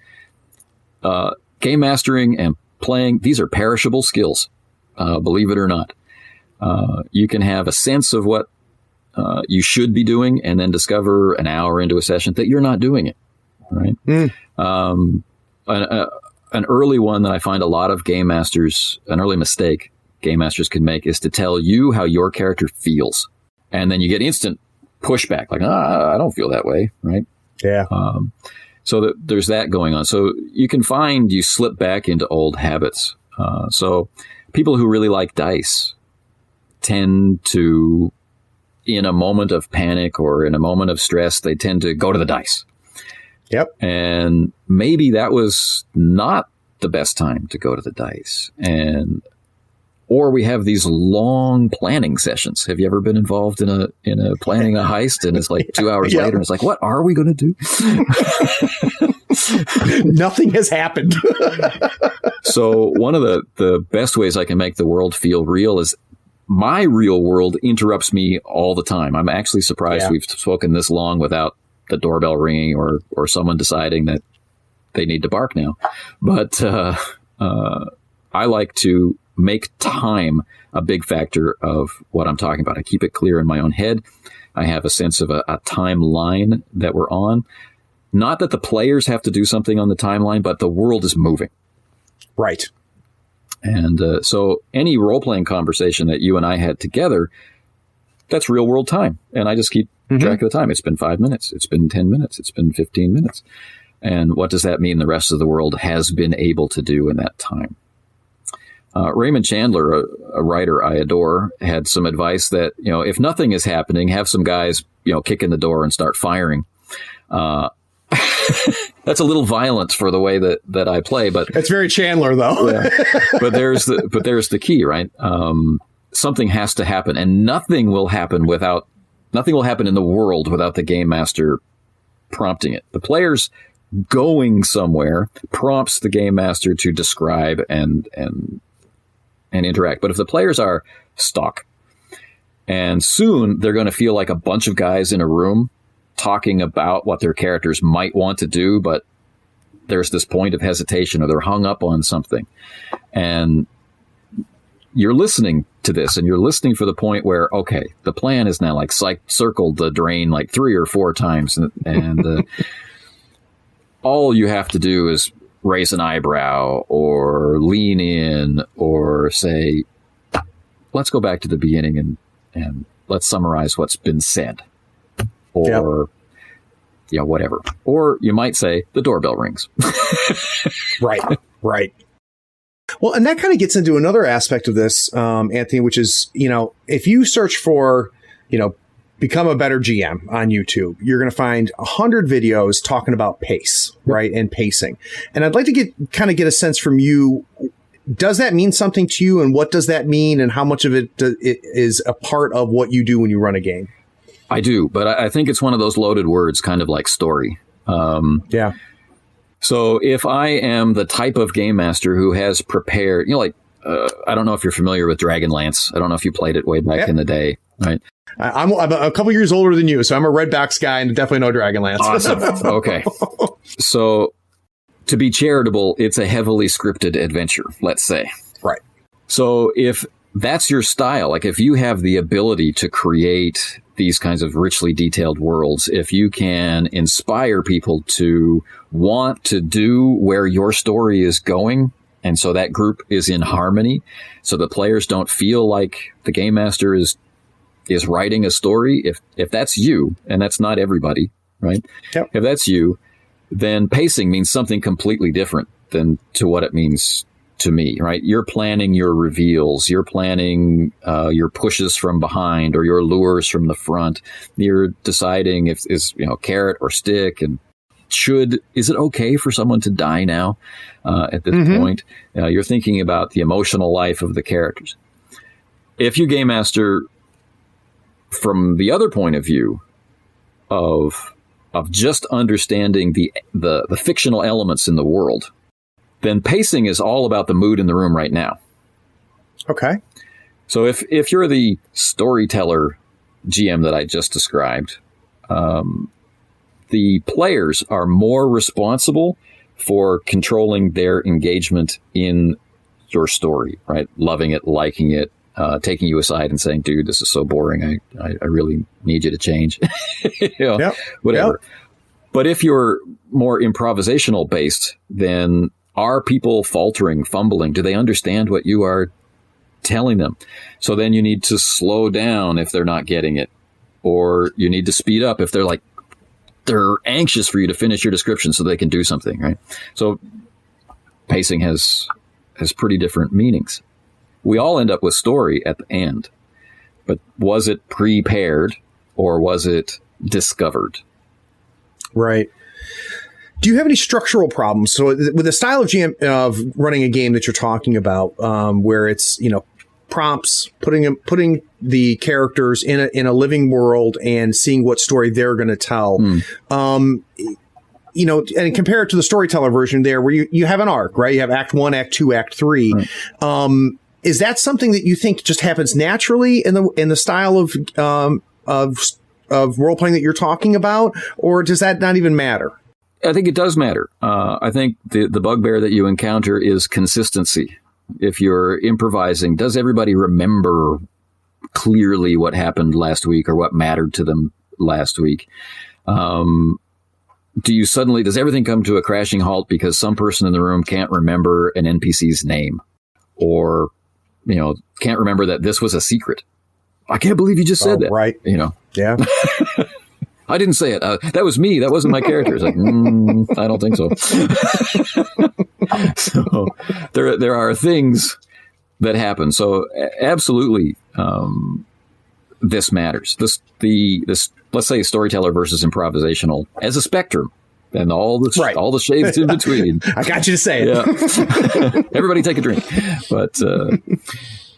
game mastering and playing, these are perishable skills, believe it or not. You can have a sense of what you should be doing and then discover an hour into a session that you're not doing it, right? An early one that I find a lot of game masters, an early mistake game masters can make, is to tell you how your character feels. And then you get instant pushback, like, I don't feel that way, right? Yeah. So there's that going on. So you can find you slip back into old habits. So people who really like dice tend to, in a moment of panic or in a moment of stress, they tend to go to the dice. Yep. And maybe that was not the best time to go to the dice. Or we have these long planning sessions. Have you ever been involved in a planning a heist, and it's like 2 hours later and it's like, what are we going to do? Nothing has happened. So one of the best ways I can make the world feel real is my real world interrupts me all the time. I'm actually surprised we've spoken this long without the doorbell ringing or someone deciding that they need to bark now. But I like to make time a big factor of what I'm talking about. I keep it clear in my own head. I have a sense of a timeline that we're on. Not that the players have to do something on the timeline, but the world is moving. Right. And so any role-playing conversation that you and I had together, that's real world time. And I just keep track of the time. It's been 5 minutes. It's been 10 minutes. It's been 15 minutes. And what does that mean the rest of the world has been able to do in that time? Raymond Chandler, a writer I adore, had some advice that, you know, if nothing is happening, have some guys, you know, kick in the door and start firing. That's a little violent for the way that I play, but it's very Chandler, though. Yeah. But there's the key, right? Something has to happen, and nothing will happen in the world without the game master prompting it. The players going somewhere prompts the game master to describe and interact. But if the players are stuck, and soon they're going to feel like a bunch of guys in a room talking about what their characters might want to do, but there's this point of hesitation or they're hung up on something. And you're listening to this and you're listening for the point where, okay, the plan is now like circled the drain like 3 or 4 times. And all you have to do is raise an eyebrow or lean in or say, let's go back to the beginning and let's summarize what's been said. Or, whatever. Or you might say the doorbell rings. Right. Well, and that kind of gets into another aspect of this, Anthony, which is, if you search for, become a better GM on YouTube, you're going to find 100 videos talking about pace, right? And pacing. And I'd like to get a sense from you. Does that mean something to you? And what does that mean? And how much of it is a part of what you do when you run a game? I do, but I think it's one of those loaded words, kind of like story. Yeah. So if I am the type of game master who has prepared, I don't know if you're familiar with Dragonlance. I don't know if you played it way back in the day, right? I'm a couple years older than you, so I'm a Redbox guy and definitely know Dragonlance. Awesome. Okay. So to be charitable, it's a heavily scripted adventure, let's say. Right. So if that's your style, like if you have the ability to create these kinds of richly detailed worlds, if you can inspire people to want to do where your story is going, and so that group is in harmony, so the players don't feel like the game master is writing a story, if that's you, and that's not everybody, right? Yep. If that's you, then pacing means something completely different than to what it means to me, right? You're planning your reveals, you're planning your pushes from behind or your lures from the front. You're deciding if is carrot or stick, and is it okay for someone to die now at this point? You're thinking about the emotional life of the characters. If you game master from the other point of view of just understanding the fictional elements in the world, then pacing is all about the mood in the room right now. Okay. So if you're the storyteller GM that I just described, the players are more responsible for controlling their engagement in your story, right? Loving it, liking it, taking you aside and saying, dude, this is so boring. I really need you to change. Whatever. Yep. But if you're more improvisational based, then are people faltering, fumbling? Do they understand what you are telling them? So then you need to slow down if they're not getting it, or you need to speed up if they're anxious for you to finish your description so they can do something, right? So pacing has pretty different meanings. We all end up with story at the end, but was it prepared or was it discovered? Right. Do you have any structural problems? So with the style of running a game that you're talking about, where it's, prompts, putting the characters in a living world and seeing what story they're going to tell, and compare it to the storyteller version there where you have an arc, right? You have act 1, act 2, act 3. Right. Is that something that you think just happens naturally in the style of role playing that you're talking about, or does that not even matter? I think it does matter. I think the bugbear that you encounter is consistency. If you're improvising, does everybody remember clearly what happened last week or what mattered to them last week? Does everything come to a crashing halt because some person in the room can't remember an NPC's name, or can't remember that this was a secret? I can't believe you just said that. Right. Yeah. I didn't say it. That was me. That wasn't my character. It's like, I don't think so. So there are things that happen. So absolutely, this matters. This let's say storyteller versus improvisational as a spectrum, and all the shades in between. I got you to say it. Yeah. Everybody take a drink. But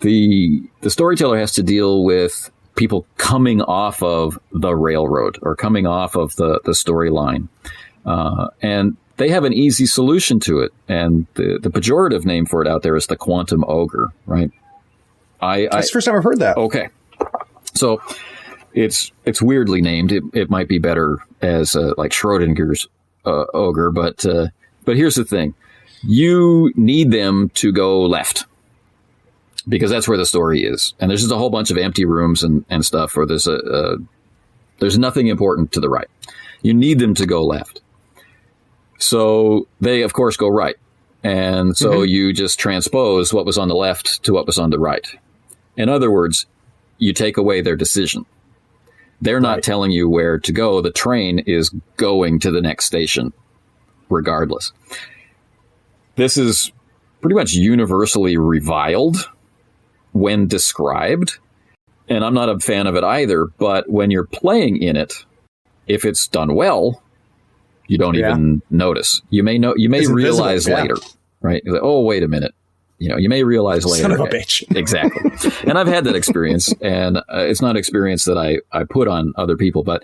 the storyteller has to deal with people coming off of the railroad or coming off of the storyline. And they have an easy solution to it. And the pejorative name for it out there is the quantum ogre, right? That's the first time I've heard that. Okay. So it's weirdly named. It might be better as like Schrodinger's ogre, but here's the thing: you need them to go left because that's where the story is, and there's just a whole bunch of empty rooms and stuff where there's nothing important to the right. You need them to go left, so they of course go right, and so you just transpose what was on the left to what was on the right. In other words, you take away their decision. They're not telling you where to go. The train is going to the next station, regardless. This is pretty much universally reviled when described, and I'm not a fan of it either, but when you're playing in it, if it's done well, you don't even notice. You may realize later, right? You're like, oh, wait a minute. You may realize later. Son of a bitch. Exactly. And I've had that experience, and it's not an experience that I put on other people, but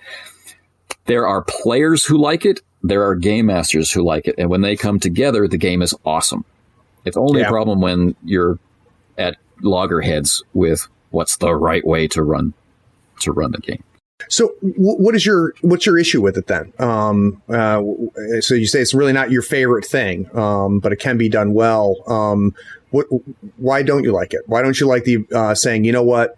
there are players who like it. There are game masters who like it. And when they come together, the game is awesome. It's only a problem when you're at loggerheads with what's the right way to run the game. So what's your issue with it then? So you say it's really not your favorite thing, but it can be done well. Why don't you like it? Why don't you like the saying, you know what,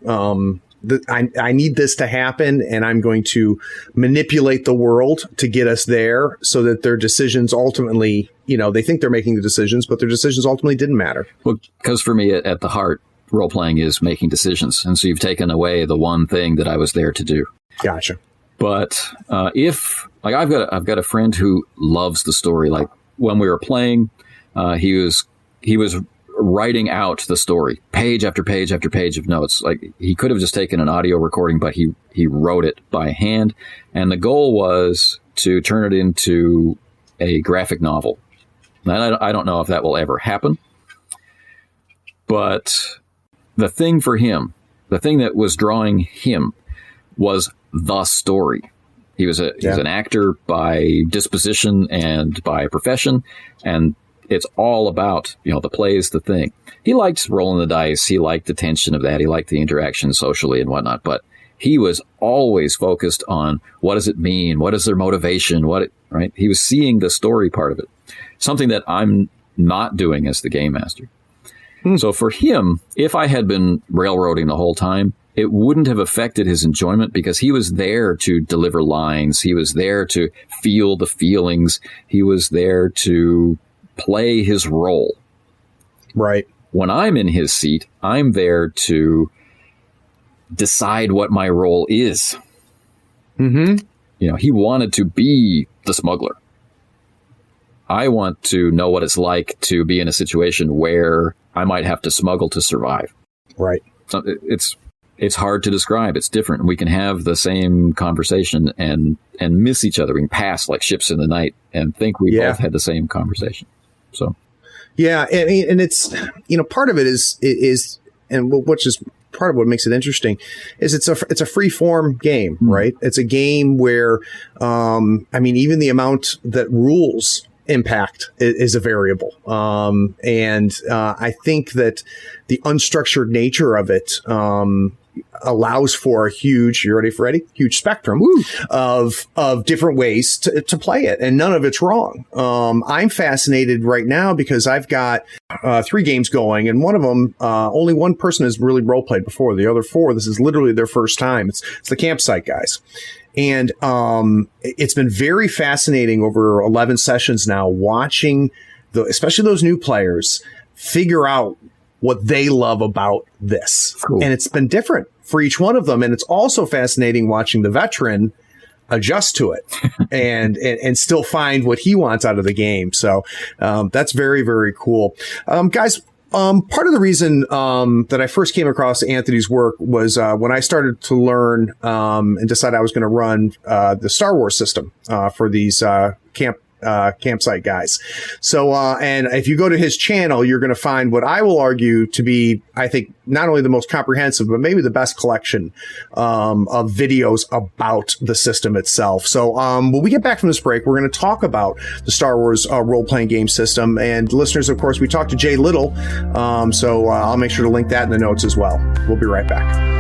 I need this to happen, and I'm going to manipulate the world to get us there so that their decisions ultimately, they think they're making the decisions, but their decisions ultimately didn't matter. Well, because for me, at the heart, role-playing is making decisions. And so you've taken away the one thing that I was there to do. Gotcha. But I've got a friend who loves the story. Like when we were playing, he was writing out the story, page after page after page of notes. Like he could have just taken an audio recording, but he wrote it by hand. And the goal was to turn it into a graphic novel. And I don't know if that will ever happen. But the thing for him, the thing that was drawing him was the story. He was an actor by disposition and by profession, and it's all about, the play is the thing. He liked rolling the dice. He liked the tension of that. He liked the interaction socially and whatnot, but he was always focused on what does it mean? What is their motivation? Right? He was seeing the story part of it, something that I'm not doing as the game master. So for him, if I had been railroading the whole time, it wouldn't have affected his enjoyment because he was there to deliver lines. He was there to feel the feelings. He was there to play his role. Right. When I'm in his seat, I'm there to decide what my role is. He wanted to be the smuggler. I want to know what it's like to be in a situation where I might have to smuggle to survive. Right. So it's hard to describe. It's different. We can have the same conversation and miss each other. We can pass like ships in the night and think we both had the same conversation. So, yeah. And it's, part of it is, and which is part of what makes it interesting is it's a free form game, right? It's a game where, even the amount that rules impact is a variable. And I think that the unstructured nature of it allows for a huge, you ready for Eddie? Huge spectrum of different ways to play it. And none of it's wrong. I'm fascinated right now because I've got 3 games going, and one of them, only one person has really role played before. The other 4, this is literally their first time. It's the Campsite guys. And it's been very fascinating over 11 sessions now, watching especially those new players figure out what they love about this. Cool. And it's been different for each one of them. And it's also fascinating watching the veteran adjust to it and still find what he wants out of the game. So that's very, very cool. Guys, part of the reason that I first came across Anthony's work was when I started to learn and decided I was going to run the Star Wars system for these campsite guys. So, and if you go to his channel, you're going to find what I will argue to be, I think, not only the most comprehensive, but maybe the best collection of videos about the system itself. So, when we get back from this break, we're going to talk about the Star Wars role-playing game system. And listeners, of course, we talked to Jay Little. So I'll make sure to link that in the notes as well. We'll be right back.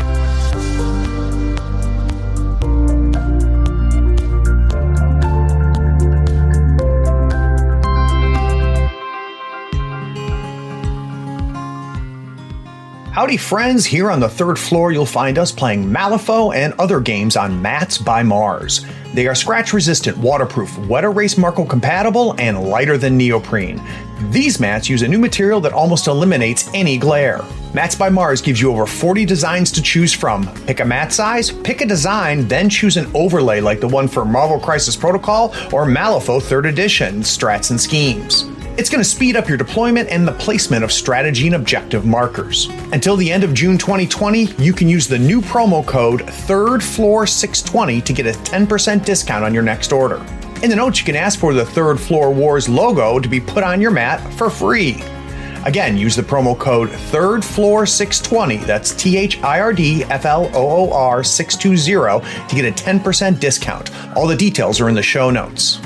Howdy friends, here on the third floor you'll find us playing Malifaux and other games on mats by Mars. They are scratch resistant, waterproof, wet erase Marco compatible, and lighter than neoprene. These mats use a new material that almost eliminates any glare. Mats by Mars gives you over 40 designs to choose from. Pick a mat size, pick a design, then choose an overlay like the one for Marvel Crisis Protocol or Malifaux 3rd Edition, Strats and Schemes. It's going to speed up your deployment and the placement of strategy and objective markers. Until the end of June 2020, you can use the new promo code THIRDFLOOR620 to get a 10% discount on your next order. In the notes, you can ask for the Third Floor Wars logo to be put on your mat for free. Again, use the promo code THIRDFLOOR620, that's THIRDFLOOR620, to get a 10% discount. All the details are in the show notes.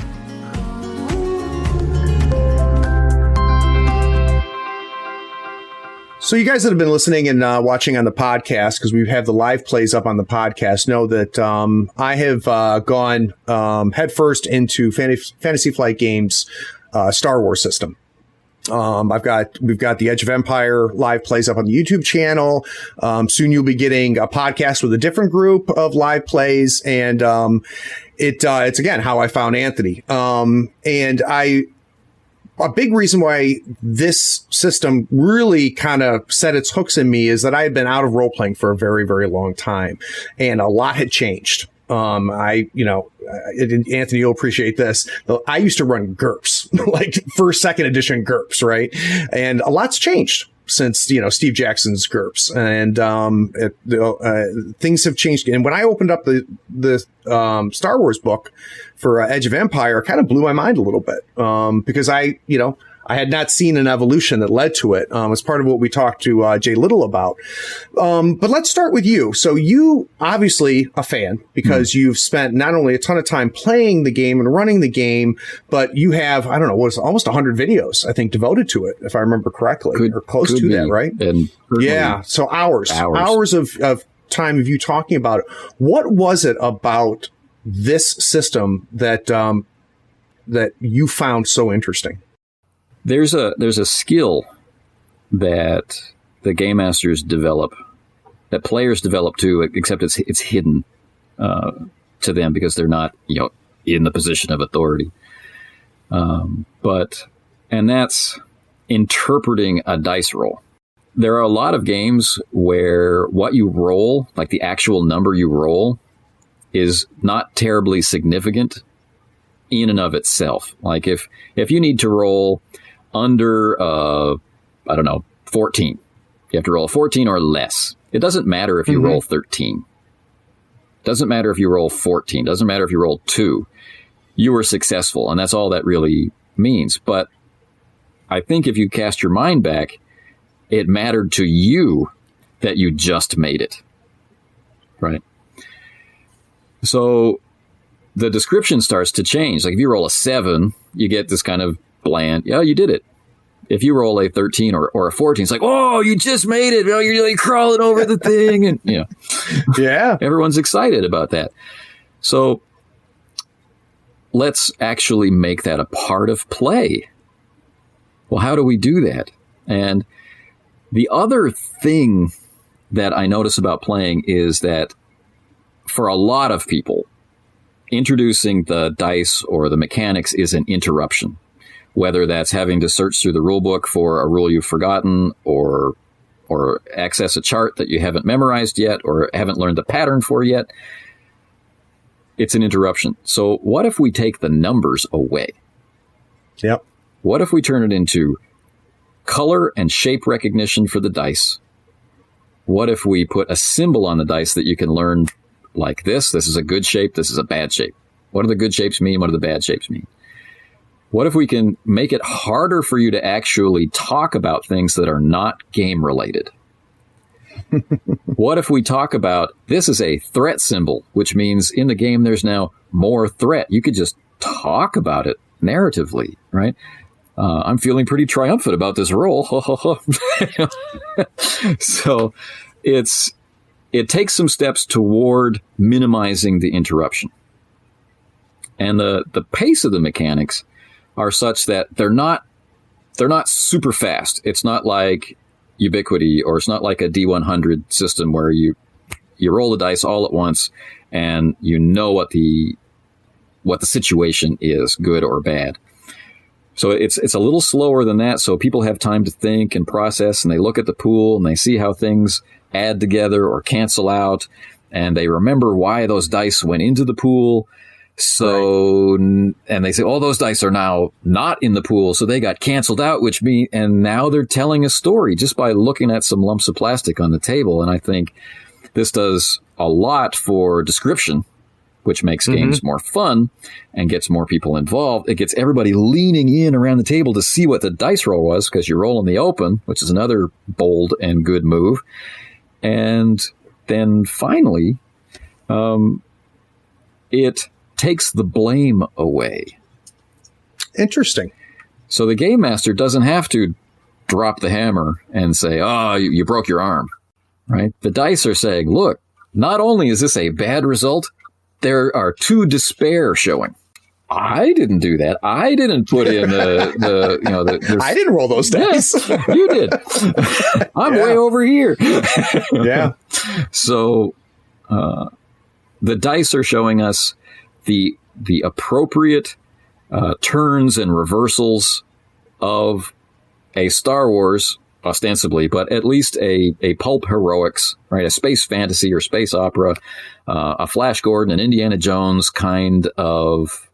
So you guys that have been listening and watching on the podcast, because we have the live plays up on the podcast, know that I have gone headfirst into Fantasy Flight Games' Star Wars system. We've got the Edge of Empire live plays up on the YouTube channel. Soon you'll be getting a podcast with a different group of live plays, and it's again how I found Anthony. A big reason why this system really kind of set its hooks in me is that I had been out of role playing for a very, very long time, and a lot had changed. Anthony, you'll appreciate this. I used to run GURPS, like first, second edition GURPS, right? And a lot's changed since, Steve Jackson's GURPS, and things have changed. And when I opened up the Star Wars book for Edge of Empire, it kind of blew my mind a little bit, because I had not seen an evolution that led to it. As part of what we talked to Jay Little about. But let's start with you. So you obviously a fan because you've spent not only a ton of time playing the game and running the game, but you have, I don't know, almost 100 videos, I think, devoted to it, if I remember correctly, or close to that, right? And yeah. So hours of time of you talking about it. What was it about this system that you found so interesting? There's a skill that the game masters develop, that players develop too, except it's hidden to them because they're not in the position of authority. And that's interpreting a dice roll. There are a lot of games where what you roll, like the actual number you roll, is not terribly significant in and of itself. Like if you need to roll under, 14, you have to roll a 14 or less. It doesn't matter if you roll 13. Doesn't matter if you roll 14. Doesn't matter if you roll 2. You were successful, and that's all that really means. But I think if you cast your mind back, it mattered to you that you just made it, right? So the description starts to change. Like if you roll a 7, you get this kind of bland, yeah, you did it. If you roll a 13 or a 14, it's like, oh, you just made it. Oh, you're like crawling over the thing. And, yeah, everyone's excited about that. So let's actually make that a part of play. Well, how do we do that? And the other thing that I notice about playing is that for a lot of people, introducing the dice or the mechanics is an interruption, whether that's having to search through the rule book for a rule you've forgotten or access a chart that you haven't memorized yet or haven't learned the pattern for yet. It's an interruption. So what if we take the numbers away? Yep. What if we turn it into color and shape recognition for the dice? What if we put a symbol on the dice that you can learn, like this is a good shape, this is a bad shape. What do the good shapes mean? What do the bad shapes mean? What if we can make it harder for you to actually talk about things that are not game related? What if we talk about, this is a threat symbol, which means in the game there's now more threat. You could just talk about it narratively, right? I'm feeling pretty triumphant about this roll. So it takes some steps toward minimizing the interruption. And the pace of the mechanics are such that they're not super fast. It's not like ubiquity, or it's not like a D100 system where you roll the dice all at once and you know what the situation is, good or bad. So it's a little slower than that, so people have time to think and process, and they look at the pool and they see how things add together or cancel out, and they remember why those dice went into the pool. So, right. And they say, oh, those dice are now not in the pool, so they got canceled out, and now they're telling a story just by looking at some lumps of plastic on the table. And I think this does a lot for description, which makes games more fun and gets more people involved. It gets everybody leaning in around the table to see what the dice roll was, because you roll in the open, which is another bold and good move. And then finally, it takes the blame away. Interesting. So the game master doesn't have to drop the hammer and say, oh, you broke your arm, right? The dice are saying, look, not only is this a bad result, there are 2 despair showing. I didn't do that. I didn't put in the I didn't roll those dice. Yes, you did. I'm way over here. Yeah. So the dice are showing us the appropriate turns and reversals of a Star Wars, ostensibly, but at least a pulp heroics, right? A space fantasy or space opera, a Flash Gordon, an Indiana Jones kind of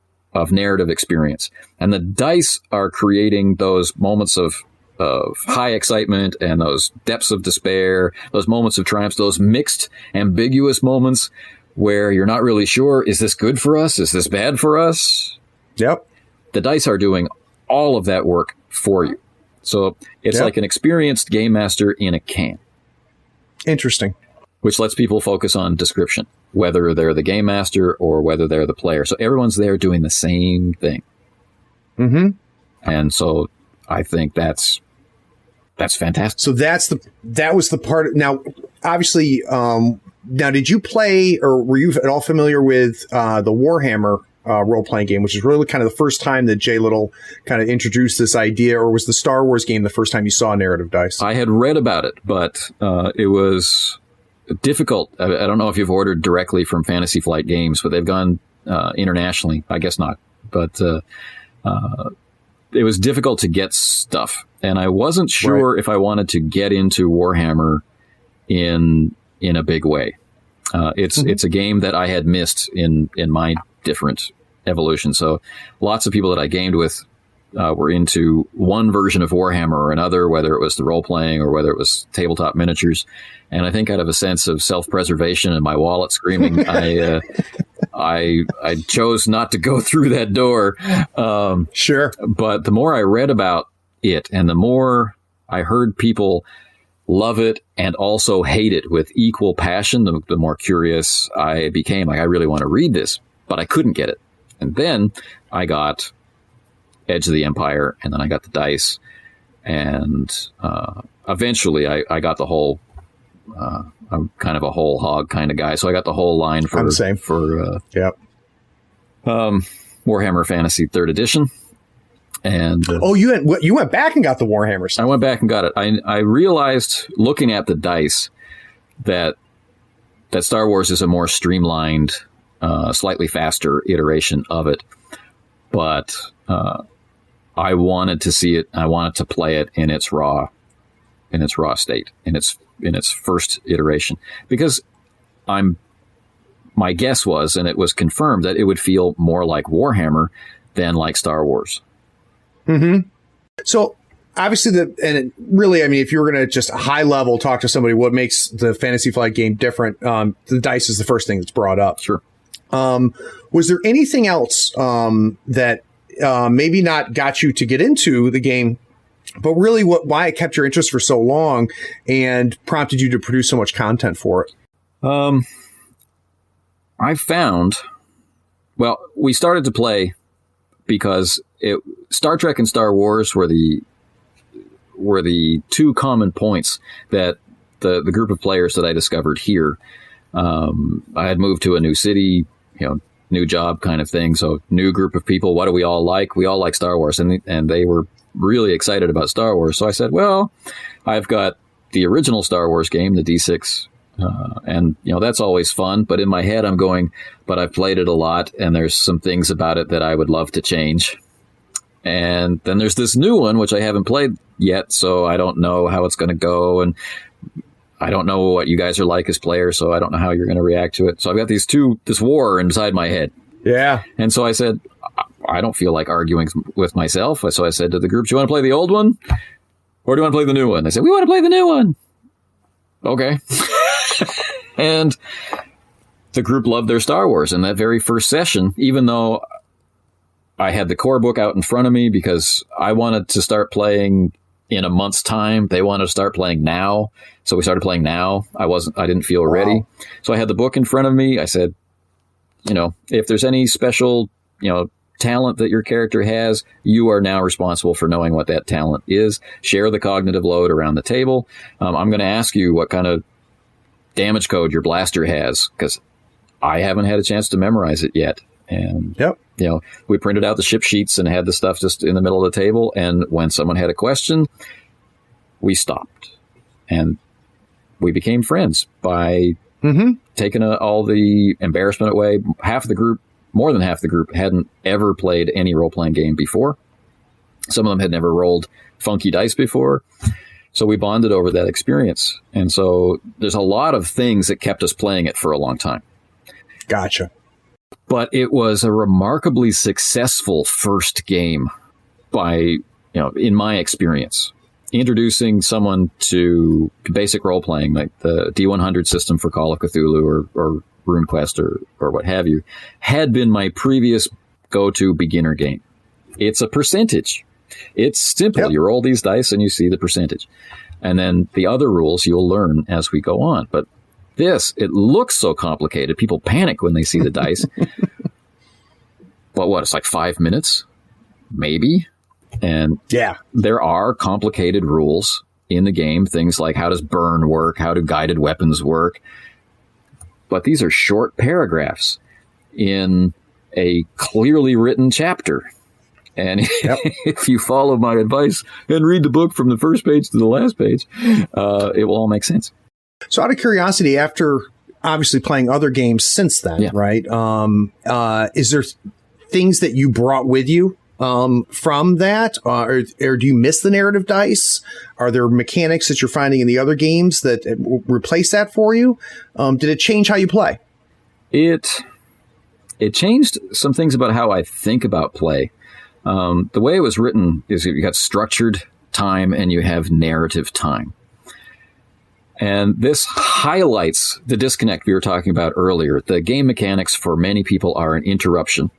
narrative experience. And the dice are creating those moments of high excitement and those depths of despair, those moments of triumph, those mixed, ambiguous moments where you're not really sure, is this good for us? Is this bad for us? Yep. The dice are doing all of that work for you. So it's like an experienced game master in a can. Interesting. Which lets people focus on description, whether they're the game master or whether they're the player. So everyone's there doing the same thing. Mm-hmm. And so I think that's fantastic. So that was the part. Now, obviously, now did you play, or were you at all familiar with the Warhammer role-playing game, which is really kind of the first time that Jay Little kind of introduced this idea, or was the Star Wars game the first time you saw narrative dice? I had read about it, but it was difficult. I don't know if you've ordered directly from Fantasy Flight Games, but they've gone internationally. I guess not. But it was difficult to get stuff. And I wasn't sure if I wanted to get into Warhammer in a big way. It's a game that I had missed in my different evolution. So lots of people that I gamed with were into one version of Warhammer or another, whether it was the role-playing or whether it was tabletop miniatures. And I think out of a sense of self-preservation and my wallet screaming, I chose not to go through that door. Sure. But the more I read about it and the more I heard people love it and also hate it with equal passion, the more curious I became. Like, I really want to read this, but I couldn't get it. And then I got Edge of the Empire, and then I got the dice, and eventually I got the whole. I'm kind of a whole hog kind of guy, so I got the whole line for Warhammer Fantasy 3rd Edition. And you went back and got the Warhammer stuff. I went back and got it. I realized, looking at the dice, that Star Wars is a more streamlined, slightly faster iteration of it. But I wanted to see it. I wanted to play it in its raw state, in its first iteration, because my guess was, and it was confirmed, that it would feel more like Warhammer than like Star Wars. Mm-hmm. So obviously, if you were going to just high level talk to somebody, what makes the Fantasy Flight game different? The dice is the first thing that's brought up. Sure. Was there anything else that maybe not got you to get into the game, but really why it kept your interest for so long and prompted you to produce so much content for it? I found, we started to play because Star Trek and Star Wars were the two common points that the group of players that I discovered here. I had moved to a new city, new job kind of thing. So new group of people. What do we all like? We all like Star Wars, and they were really excited about Star Wars. So I said, well, I've got the original Star Wars game, the D6. And, that's always fun. But in my head, I'm going, but I've played it a lot, and there's some things about it that I would love to change. And then there's this new one, which I haven't played yet, so I don't know how it's going to go. And I don't know what you guys are like as players, so I don't know how you're going to react to it. So I've got this war inside my head. Yeah. And so I said, I don't feel like arguing with myself. So I said to the group, do you want to play the old one? Or do you want to play the new one? They said, we want to play the new one. Okay. And the group loved their Star Wars. In that very first session, even though I had the core book out in front of me because I wanted to start playing in a month's time, they wanted to start playing now. So we started playing now. I didn't feel ready. So I had the book in front of me. I said, if there's any special, talent that your character has, you are now responsible for knowing what that talent is. Share the cognitive load around the table. I'm going to ask you what kind of damage code your blaster has, because I haven't had a chance to memorize it yet. And, we printed out the ship sheets and had the stuff just in the middle of the table. And when someone had a question, we stopped. And we became friends by taking all the embarrassment away. More than half the group hadn't ever played any role-playing game before. Some of them had never rolled funky dice before. So we bonded over that experience. And so there's a lot of things that kept us playing it for a long time. Gotcha. But it was a remarkably successful first game in my experience. Introducing someone to basic role-playing, like the D100 system for Call of Cthulhu or RuneQuest or what have you, had been my previous go-to beginner game. It's a percentage. It's simple. Yep. You roll these dice and you see the percentage. And then the other rules you'll learn as we go on. But it looks so complicated. People panic when they see the dice. But it's like 5 minutes? Maybe? And there are complicated rules in the game. Things like how does burn work? How do guided weapons work? But these are short paragraphs in a clearly written chapter. And if you follow my advice and read the book from the first page to the last page, it will all make sense. So out of curiosity, after obviously playing other games since then, right? Is there things that you brought with you from that? Or do you miss the narrative dice? Are there mechanics that you're finding in the other games that replace that for you? Did it change how you play? It changed some things about how I think about play. The way it was written is you got structured time and you have narrative time. And this highlights the disconnect we were talking about earlier. The game mechanics for many people are an interruption,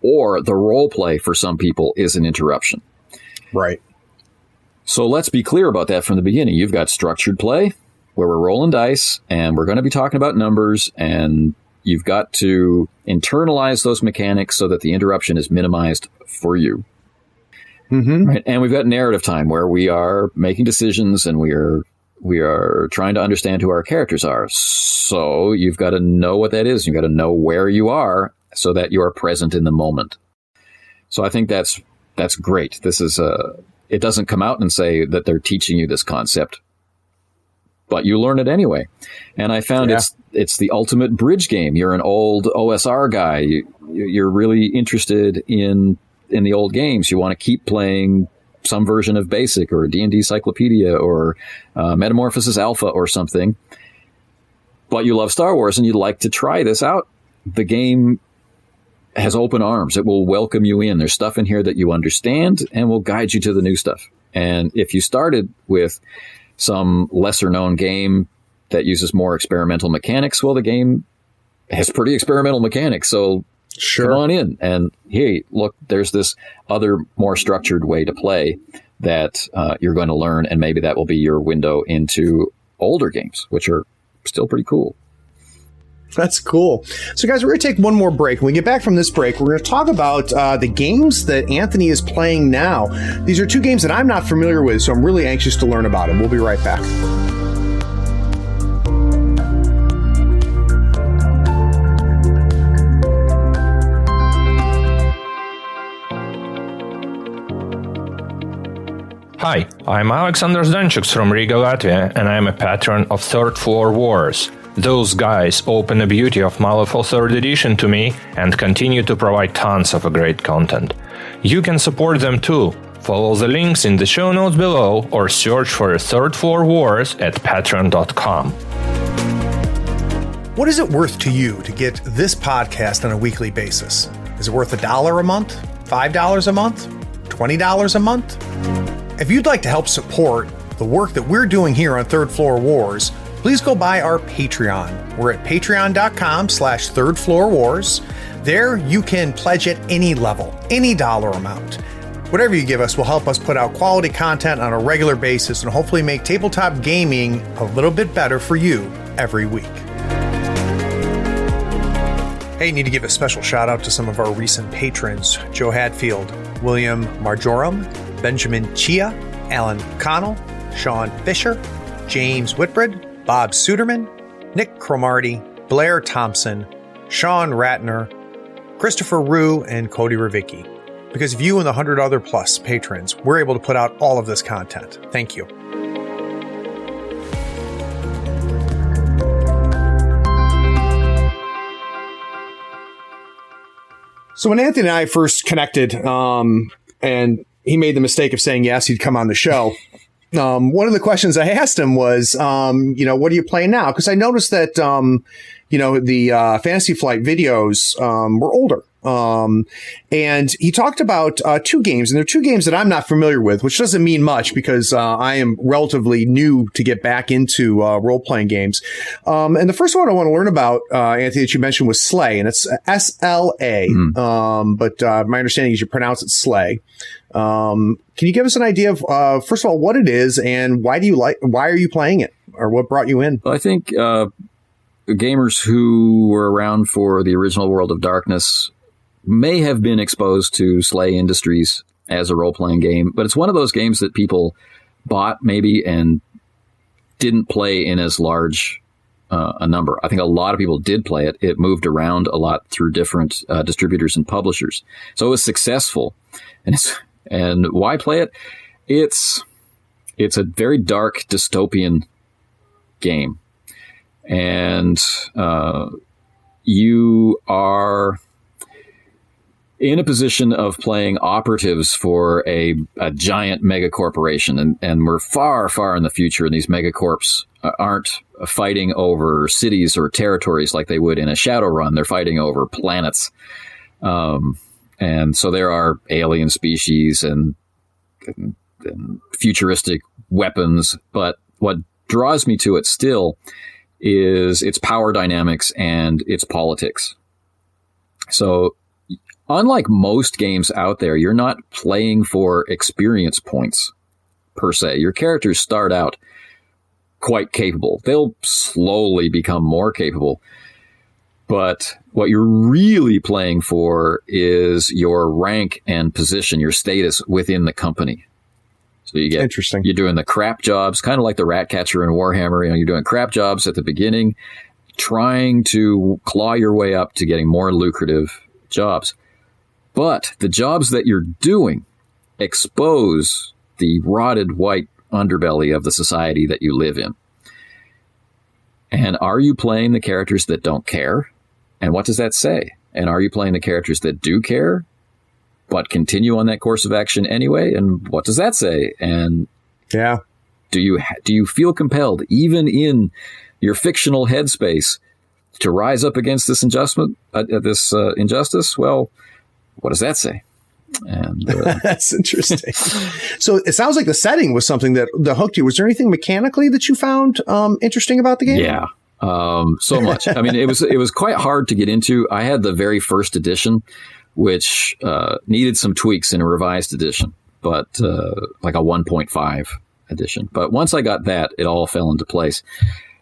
or the role play for some people is an interruption. Right. So let's be clear about that from the beginning. You've got structured play where we're rolling dice and we're going to be talking about numbers, and you've got to internalize those mechanics so that the interruption is minimized for you. Right? And we've got narrative time where we are making decisions and we are trying to understand who our characters are. So you've got to know what that is. You've got to know where you are so that you are present in the moment. So I think that's great. This is it doesn't come out and say that they're teaching you this concept, but you learn it anyway. And I found it's the ultimate bridge game. You're an old OSR guy. You're really interested in the old games. You want to keep playing some version of Basic or D&D Cyclopedia or Metamorphosis Alpha or something, but you love Star Wars and you'd like to try this out. The game has open arms. It will welcome you in. There's stuff in here that you understand and will guide you to the new stuff. And if you started with some lesser known game that uses more experimental mechanics, well, the game has pretty experimental mechanics. So come on in and, hey, look, there's this other more structured way to play that you're going to learn. And maybe that will be your window into older games, which are still pretty cool. That's cool. So, guys, we're going to take one more break. When we get back from this break, we're going to talk about the games that Anthony is playing now. These are two games that I'm not familiar with, so I'm really anxious to learn about them. We'll be right back. Hi, I'm Alexander Zdanchuk from Riga, Latvia, and I'm a patron of Third Floor Wars. Those guys open the beauty of Malifaux 3rd Edition to me and continue to provide tons of great content. You can support them too. Follow the links in the show notes below or search for Third Floor Wars at patreon.com. What is it worth to you to get this podcast on a weekly basis? Is it worth $1 a month? $5 a month? $20 a month? If you'd like to help support the work that we're doing here on Third Floor Wars, please go by our Patreon. We're at patreon.com/Third Floor Wars. There you can pledge at any level, any dollar amount. Whatever you give us will help us put out quality content on a regular basis and hopefully make tabletop gaming a little bit better for you every week. Hey, need to give a special shout out to some of our recent patrons: Joe Hadfield, William Marjoram, Benjamin Chia, Alan Connell, Sean Fisher, James Whitbread, Bob Suderman, Nick Cromarty, Blair Thompson, Sean Ratner, Christopher Rue, and Cody Ravicki. Because of you and the 100 other plus patrons, we're able to put out all of this content. Thank you. So when Anthony and I first connected, and he made the mistake of saying yes, he'd come on the show. One of the questions I asked him was, what are you playing now? Because I noticed that, the Fantasy Flight videos were older. And he talked about two games, and they're two games that I'm not familiar with, which doesn't mean much because I am relatively new to get back into role-playing games. And the first one I want to learn about, Anthony, that you mentioned was Slay, and it's S-L-A. But my understanding is you pronounce it Slay. Can you give us an idea of, first of all, what it is and why are you playing it, or what brought you in? Well, I think gamers who were around for the original World of Darkness may have been exposed to Slay Industries as a role-playing game, but it's one of those games that people bought maybe and didn't play in as large a number. I think a lot of people did play it. It moved around a lot through different distributors and publishers. So it was successful. And why play it? It's a very dark dystopian game. And you are in a position of playing operatives for a giant mega corporation. And we're far, far in the future, and these megacorps aren't fighting over cities or territories like they would in a Shadowrun. They're fighting over planets. And so there are alien species and futuristic weapons. But what draws me to it still is its power dynamics and its politics. So unlike most games out there, you're not playing for experience points per se. Your characters start out quite capable. They'll slowly become more capable. But what you're really playing for is your rank and position, your status within the company. So you get, interesting. You're doing the crap jobs, kind of like the rat catcher in Warhammer. You're doing crap jobs at the beginning, trying to claw your way up to getting more lucrative jobs. But the jobs that you're doing expose the rotted white underbelly of the society that you live in. And are you playing the characters that don't care? And what does that say? And are you playing the characters that do care, but continue on that course of action anyway? And what does that say? And yeah, do you feel compelled, even in your fictional headspace, to rise up against this injustice? Well, what does that say? And that's interesting. So it sounds like the setting was something that hooked you. Was there anything mechanically that you found interesting about the game? Yeah. So much. I mean, it was quite hard to get into. I had the very first edition, which needed some tweaks in a revised edition, but like a 1.5 edition. But once I got that, it all fell into place.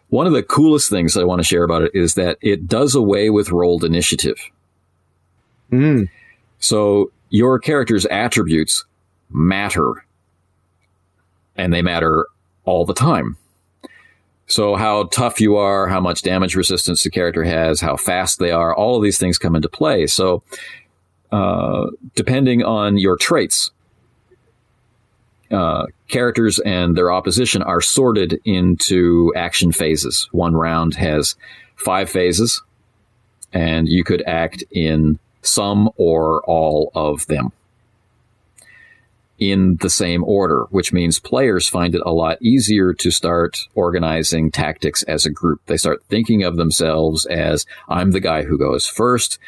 One of the coolest things I want to share about it is that it does away with rolled initiative. So your character's attributes matter, and they matter all the time. So how tough you are, how much damage resistance the character has, how fast they are, all of these things come into play. So depending on your traits, characters and their opposition are sorted into action phases. One round has 5 phases, and you could act in some or all of them in the same order, which means players find it a lot easier to start organizing tactics as a group. They start thinking of themselves as, I'm the guy who goes first.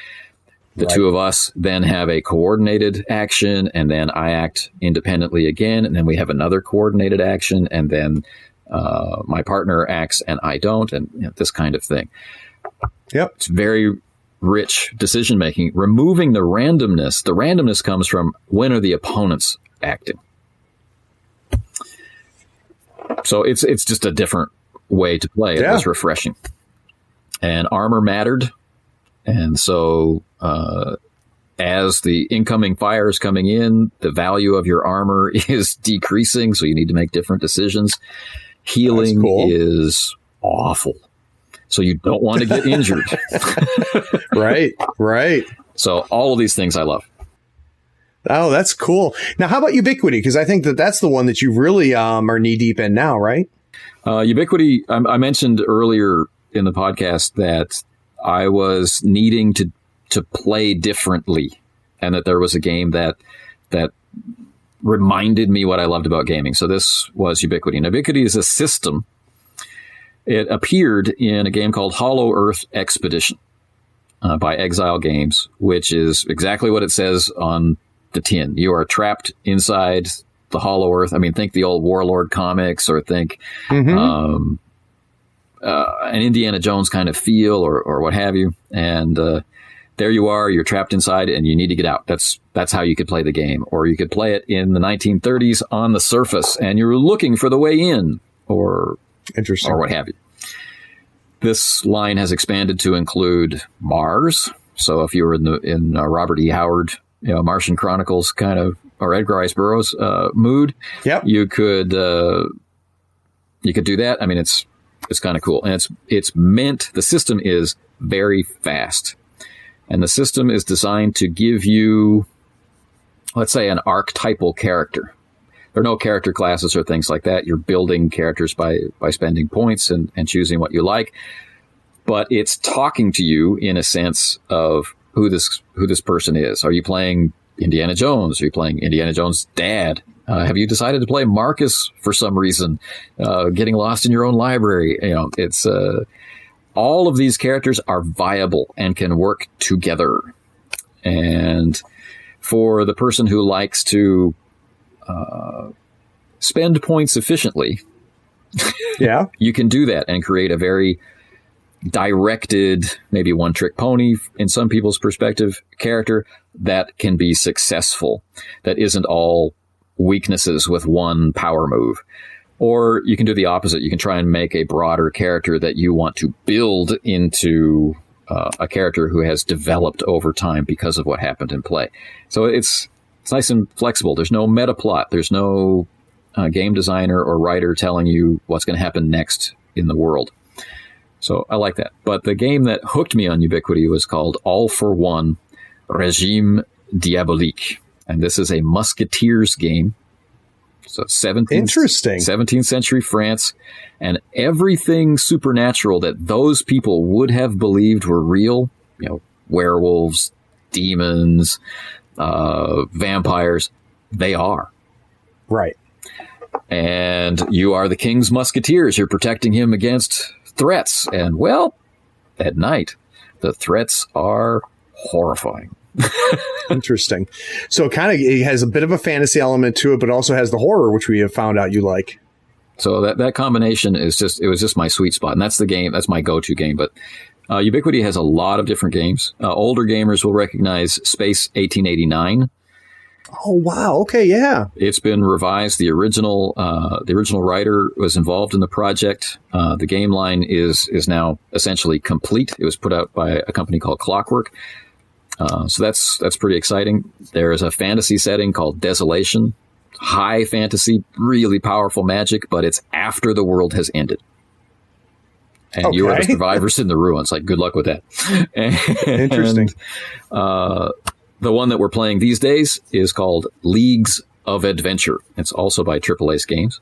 The two of us then have a coordinated action, and then I act independently again, and then we have another coordinated action, and then my partner acts and I don't, and this kind of thing. Yep. It's very rich decision making. Removing the randomness comes from when are the opponents acting. So it's just a different way to play. It was refreshing. And armor mattered. And so as the incoming fire is coming in, the value of your armor is decreasing, so you need to make different decisions. Healing is awful. So you don't want to get injured. Right. So all of these things I love. Oh, that's cool. Now, how about Ubiquity? Because I think that's the one that you really are knee deep in now, right? Ubiquity, I mentioned earlier in the podcast that I was needing to play differently, and that there was a game that reminded me what I loved about gaming. So this was Ubiquity. And Ubiquity is a system. It appeared in a game called Hollow Earth Expedition by Exile Games, which is exactly what it says on the tin. You are trapped inside the Hollow Earth. I mean, think the old Warlord comics, or think an Indiana Jones kind of feel, or what have you. And there you are, you're trapped inside and you need to get out. That's how you could play the game. Or you could play it in the 1930s on the surface and you're looking for the way in, or what have you. This line has expanded to include Mars. So if you were in Robert E. Howard, Martian Chronicles kind of, or Edgar Rice Burroughs mood, you could do that. I mean, it's kind of cool. And it's meant, the system is very fast. And the system is designed to give you, let's say, an archetypal character. There are no character classes or things like that. You're building characters by spending points and choosing what you like. But it's talking to you in a sense of who this person is. Are you playing Indiana Jones? Are you playing Indiana Jones' dad? Have you decided to play Marcus for some reason? Getting lost in your own library. It's all of these characters are viable and can work together. And for the person who likes to spend points efficiently, you can do that and create a very directed, maybe one-trick pony in some people's perspective, character that can be successful, that isn't all weaknesses with one power move. Or you can do the opposite. You can try and make a broader character that you want to build into a character who has developed over time because of what happened in play. So it's nice and flexible. There's no meta plot. There's no game designer or writer telling you what's going to happen next in the world. So I like that. But the game that hooked me on Ubiquity was called All for One Régime Diabolique. And this is a Musketeers game. So 17th century France, and everything supernatural that those people would have believed were real, werewolves, demons, vampires, they are. Right. And you are the king's musketeers. You're protecting him against threats. And, well, at night, the threats are horrifying. Interesting. So it has a bit of a fantasy element to it, but also has the horror, which we have found out you like. So that combination was just my sweet spot. And that's the game. That's my go-to game. But Ubiquity has a lot of different games. Older gamers will recognize Space 1889. Oh, wow. Okay. Yeah. It's been revised. The original writer was involved in the project. The game line is now essentially complete. It was put out by a company called Clockwork. So that's pretty exciting. There is a fantasy setting called Desolation. High fantasy, really powerful magic, but it's after the world has ended. And you are the survivors in the ruins. Like, good luck with that. Interesting. The one that we're playing these days is called Leagues of adventure. It's also by Triple Ace Games.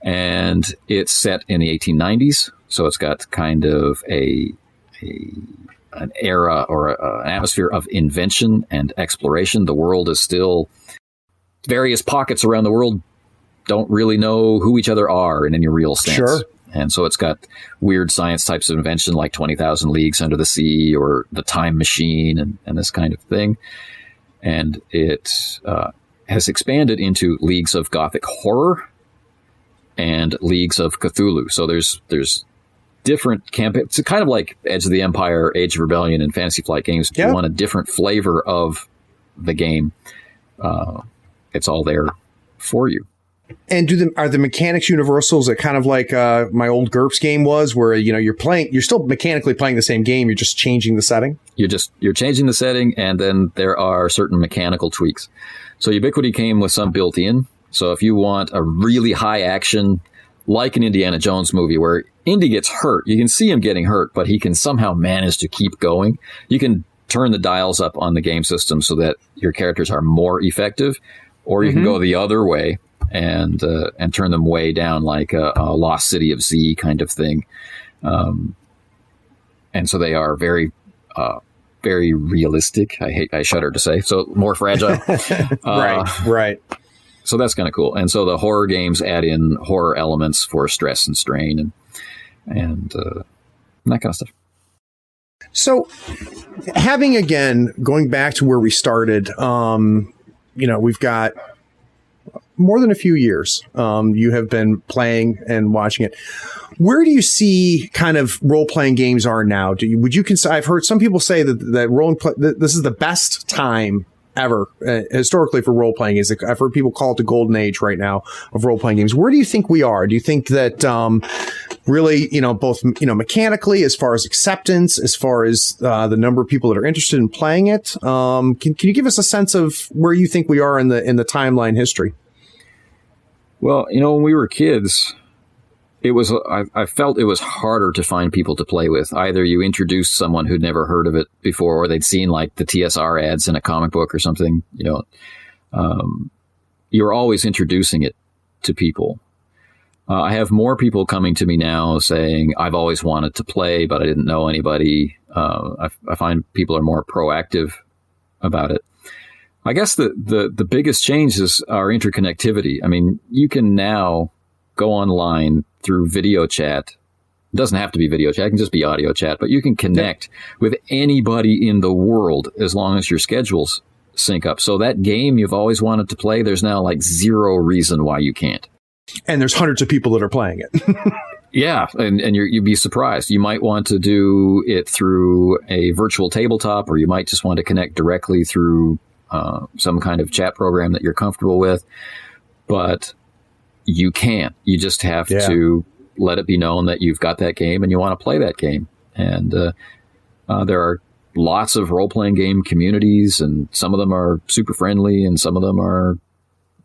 And it's set in the 1890s. So it's got kind of an era or an atmosphere of invention and exploration. The world is still, various pockets around the world don't really know who each other are in any real sense. Sure. And so it's got weird science types of invention like 20,000 Leagues Under the Sea or the Time Machine and this kind of thing. And it has expanded into leagues of Gothic horror and leagues of Cthulhu. So there's different campaigns. It's kind of like Edge of the Empire, Age of Rebellion, and Fantasy Flight Games. If you want a different flavor of the game, it's all there for you. And are the mechanics universal? Is it kind of like my old GURPS game was, where you're still mechanically playing the same game, you're just changing the setting? You're changing the setting, and then there are certain mechanical tweaks. So Ubiquity came with some built in. So if you want a really high action, like an Indiana Jones movie where Indy gets hurt, you can see him getting hurt, but he can somehow manage to keep going. You can turn the dials up on the game system so that your characters are more effective, or you can go the other way and turn them way down, like a Lost City of Z kind of thing. And so they are very, very realistic. I shudder to say, so more fragile. Right. So that's kind of cool. And so the horror games add in horror elements for stress and strain and that kind of stuff. So going back to where we started, we've got more than a few years. You have been playing and watching it. Where do you see kind of role-playing games are now? Would you consider? I've heard some people say that this is the best time ever historically for role-playing. I've heard people call it the golden age right now of role-playing games. Where do you think we are? Do you think that really, both mechanically, as far as acceptance, as far as the number of people that are interested in playing it, can you give us a sense of where you think we are in the timeline history? Well, when we were kids, I felt it was harder to find people to play with. Either you introduced someone who'd never heard of it before, or they'd seen like the TSR ads in a comic book or something. You're always introducing it to people. I have more people coming to me now saying, I've always wanted to play, but I didn't know anybody. I find people are more proactive about it. I guess the biggest change is our interconnectivity. I mean, you can now go online through video chat. It doesn't have to be video chat. It can just be audio chat, but you can connect with anybody in the world as long as your schedules sync up. So that game you've always wanted to play, there's now like zero reason why you can't. And there's hundreds of people that are playing it. Yeah, and you'd be surprised. You might want to do it through a virtual tabletop, or you might just want to connect directly through some kind of chat program that you're comfortable with. But you can't. You just have to let it be known that you've got that game and you want to play that game. And there are lots of role-playing game communities, and some of them are super friendly, and some of them are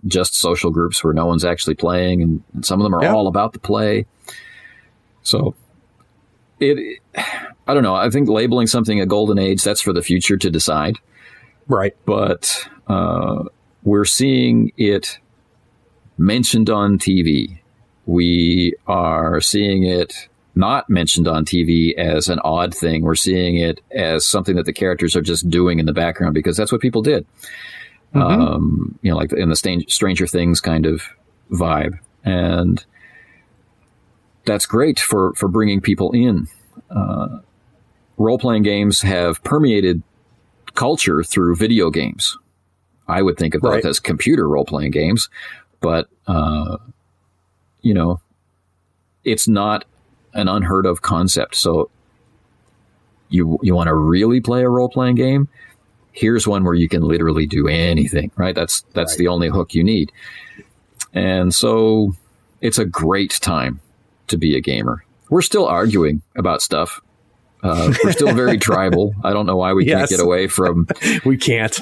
just social groups where no one's actually playing, and some of them are all about the play. So I don't know. I think labeling something a golden age, that's for the future to decide. Right. But we're seeing it mentioned on TV. We are seeing it not mentioned on TV as an odd thing. We're seeing it as something that the characters are just doing in the background because that's what people did. Like in the Stranger Things kind of vibe. And that's great for bringing people in. Role-playing games have permeated culture through video games. I would think of those as computer role-playing games, but, it's not an unheard of concept. So you want to really play a role-playing game? Here's one where you can literally do anything, right? That's the only hook you need. And so it's a great time to be a gamer. We're still arguing about stuff We're still very tribal. I don't know why we can't get away from. We can't.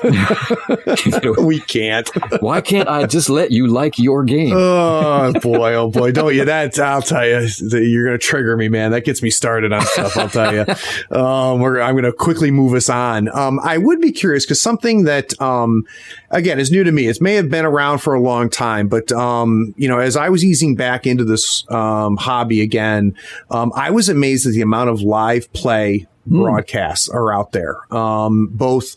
We can't. Why can't I just let you like your game? Oh boy! Don't you? I'll tell you. You're gonna trigger me, man. That gets me started on stuff. I'll tell you. I'm gonna quickly move us on. I would be curious because something that again is new to me. It may have been around for a long time, but as I was easing back into this hobby again, I was amazed at the amount of live play broadcasts are out there. Both,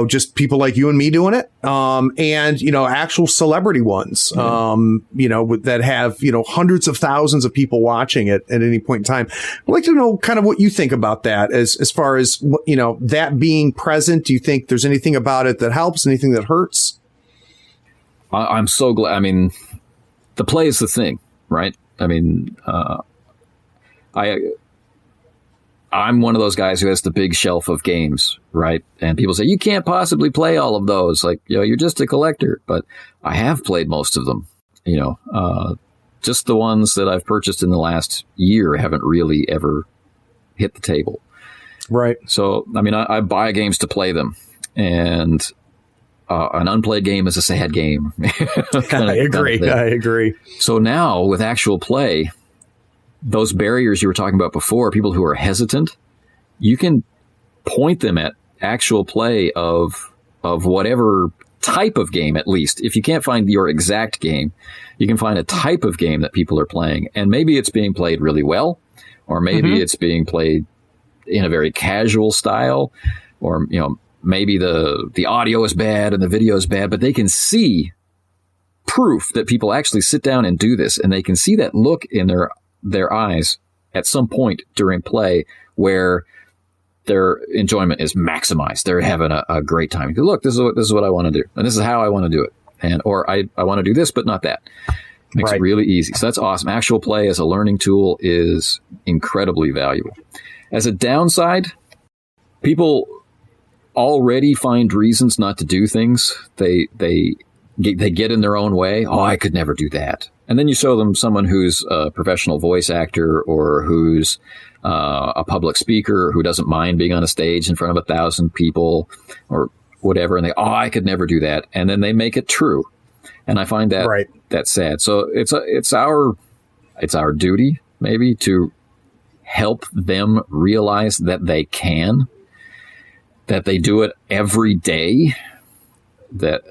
just people like you and me doing it, and, actual celebrity ones, that have, hundreds of thousands of people watching it at any point in time. I'd like to know kind of what you think about that as far as, that being present. Do you think there's anything about it that helps, anything that hurts? I'm so glad. I mean, the play is the thing, right? I mean, I'm one of those guys who has the big shelf of games, right? And people say, you can't possibly play all of those. Like, you're just a collector. But I have played most of them, just the ones that I've purchased in the last year haven't really ever hit the table. Right. So, I mean, I buy games to play them. And an unplayed game is a sad game. I agree. So now with actual play, those barriers you were talking about before, people who are hesitant, you can point them at actual play of whatever type of game, at least. If you can't find your exact game, you can find a type of game that people are playing. And maybe it's being played really well, or maybe it's being played in a very casual style, or, maybe the audio is bad and the video is bad, but they can see proof that people actually sit down and do this. And they can see that look in their eyes at some point during play where their enjoyment is maximized. They're having a great time. Look, this is what I want to do, and this is how I want to do it, or I want to do this, but not that. Makes it really easy. So that's awesome. Actual play as a learning tool is incredibly valuable. As a downside, people already find reasons not to do things. They get in their own way. Oh, I could never do that. And then you show them someone who's a professional voice actor or who's a public speaker who doesn't mind being on a stage in front of 1,000 people or whatever. And I could never do that. And then they make it true. And I find that that's sad. So it's our duty maybe to help them realize that they can, that they do it every day, that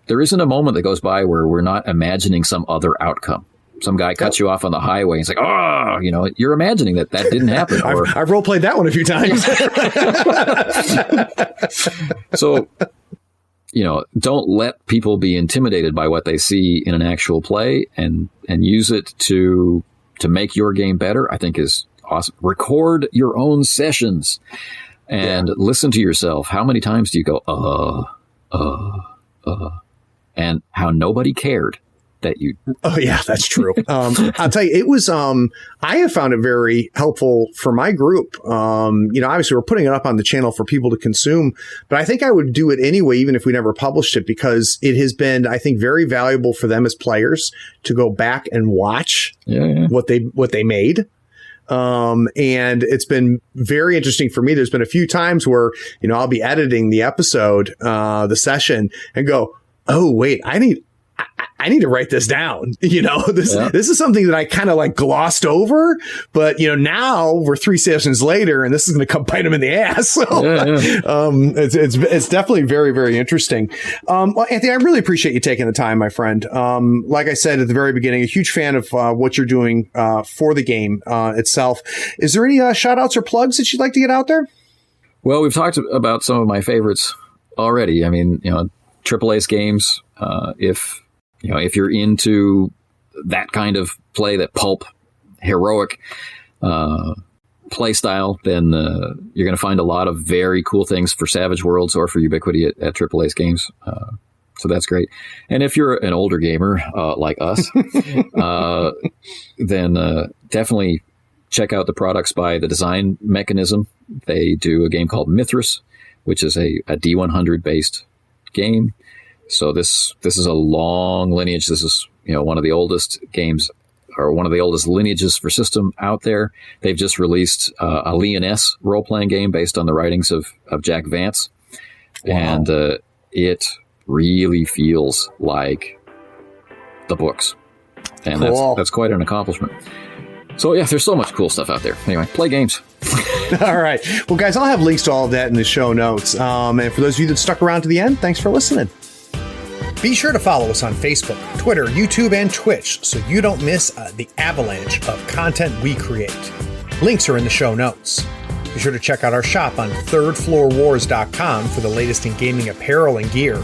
there isn't a moment that goes by where we're not imagining some other outcome. Some guy cuts you off on the highway. And it's like, you're imagining that didn't happen. I've role played that one a few times. So, don't let people be intimidated by what they see in an actual play, and use it to make your game better. I think is awesome. Record your own sessions and listen to yourself. How many times do you go, and how nobody cared that you. Oh yeah, that's true. I'll tell you, it was, I have found it very helpful for my group. Obviously we're putting it up on the channel for people to consume, but I think I would do it anyway, even if we never published it, because it has been, I think, very valuable for them as players to go back and watch what they made. And it's been very interesting for me. There's been a few times where, I'll be editing the episode, the session, and go, oh, wait, I need to write this down. This is something that I kind of like glossed over, but now we're 3 sessions later and this is going to come bite them in the ass. So it's definitely very, very interesting. Well, Anthony, I really appreciate you taking the time, my friend. Like I said at the very beginning, a huge fan of what you're doing for the game itself. Is there any shout outs or plugs that you'd like to get out there? Well, we've talked about some of my favorites already. I mean, Triple Ace games, if you're into that kind of play, that pulp, heroic play style, then you're going to find a lot of very cool things for Savage Worlds or for Ubiquity at Triple Ace games. So that's great. And if you're an older gamer like us, then definitely check out the products by the Design Mechanism. They do a game called Mithras, which is a D100 based game. So this is a long lineage. This is one of the oldest games are one of the oldest lineages for system out there. They've just released a Leoness role-playing game based on the writings of Jack Vance. Wow. And it really feels like the books. And cool. that's quite an accomplishment. So, yeah, there's so much cool stuff out there. Anyway, play games. All right. Well, guys, I'll have links to all of that in the show notes. And for those of you that stuck around to the end, thanks for listening. Be sure to follow us on Facebook, Twitter, YouTube, and Twitch so you don't miss the avalanche of content we create. Links are in the show notes. Be sure to check out our shop on thirdfloorwars.com for the latest in gaming apparel and gear.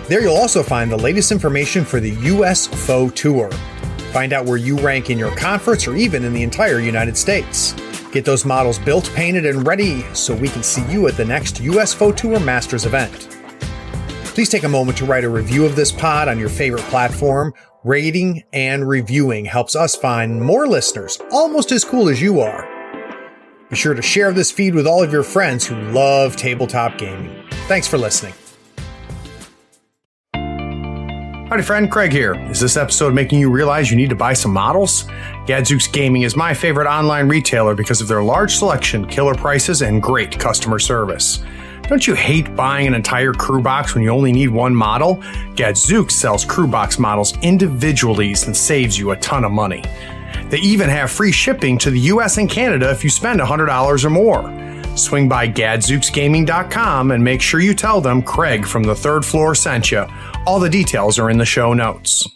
There you'll also find the latest information for the US Faux Tour. Find out where you rank in your conference or even in the entire United States. Get those models built, painted, and ready so we can see you at the next US Faux Tour Masters event. Please take a moment to write a review of this pod on your favorite platform. Rating and reviewing helps us find more listeners almost as cool as you are. Be sure to share this feed with all of your friends who love tabletop gaming. Thanks for listening. Howdy friend, Craig here. Is this episode making you realize you need to buy some models? Gadzooks Gaming is my favorite online retailer because of their large selection, killer prices, and great customer service. Don't you hate buying an entire crew box when you only need one model? Gadzooks sells crew box models individually and saves you a ton of money. They even have free shipping to the US and Canada if you spend $100 or more. Swing by gadzooksgaming.com and make sure you tell them Craig from the Third Floor sent you. All the details are in the show notes.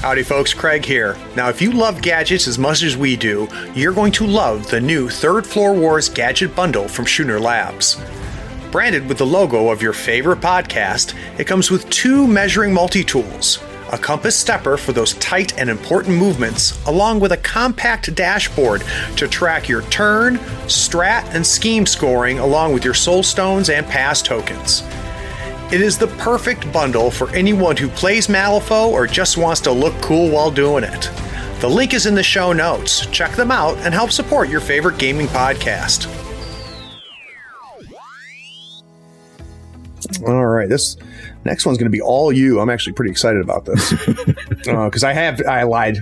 Howdy folks, Craig here. Now if you love gadgets as much as we do, you're going to love the new Third Floor Wars Gadget Bundle from Schooner Labs. Branded with the logo of your favorite podcast, it comes with 2 measuring multi-tools, a compass stepper for those tight and important movements, along with a compact dashboard to track your turn, strat, and scheme scoring along with your soul stones and pass tokens. It is the perfect bundle for anyone who plays Malifaux or just wants to look cool while doing it. The link is in the show notes. Check them out and help support your favorite gaming podcast. All right, this next one's going to be all you. I'm actually pretty excited about this because I have read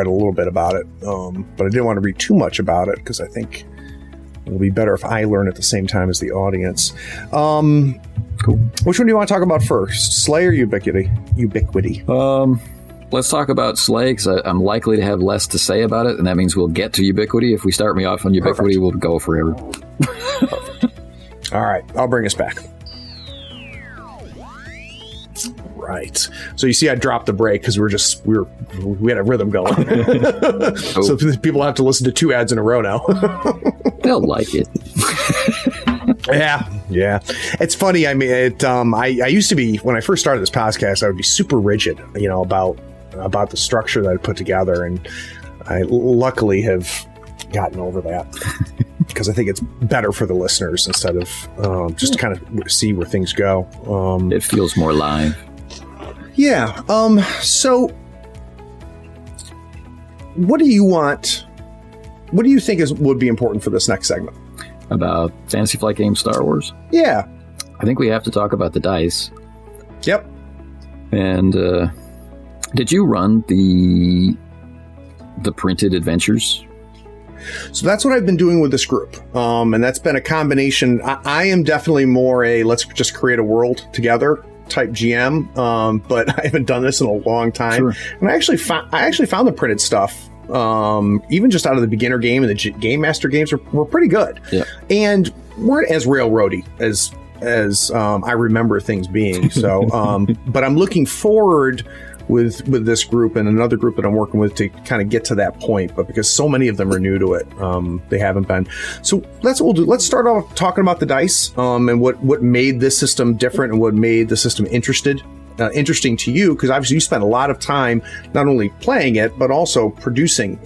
a little bit about it, but I didn't want to read too much about it because I think it'll be better if I learn at the same time as the audience. Cool. Which one do you want to talk about first? Slay or Ubiquity? Let's talk about Slay because I'm likely to have less to say about it, and that means we'll get to Ubiquity. If we start me off on Ubiquity, We'll go forever. All right, I'll bring us back. Right. So you see I dropped the break because we had a rhythm going. So people have to listen to 2 ads in a row now. They'll like it. Yeah. It's funny. I mean, I used to be, when I first started this podcast, I would be super rigid, about the structure that I put together. And I luckily have gotten over that because I think it's better for the listeners instead of just to kind of see where things go. It feels more live. Yeah. So what do you want? What do you think would be important for this next segment? About Fantasy Flight Games Star Wars? Yeah. I think we have to talk about the dice. Yep. And did you run the printed adventures? So that's what I've been doing with this group. And that's been a combination. I am definitely more let's just create a world together type GM. But I haven't done this in a long time. Sure. And I actually found the printed stuff, even just out of the beginner game and the Game Master games were pretty good. Yeah. And weren't as railroady as I remember things being. So, but I'm looking forward with this group and another group that I'm working with to kind of get to that point. But because so many of them are new to it, they haven't been. So that's what we'll do. Let's start off talking about the dice and what made this system different and what made the system interesting to you, because obviously you spent a lot of time not only playing it, but also producing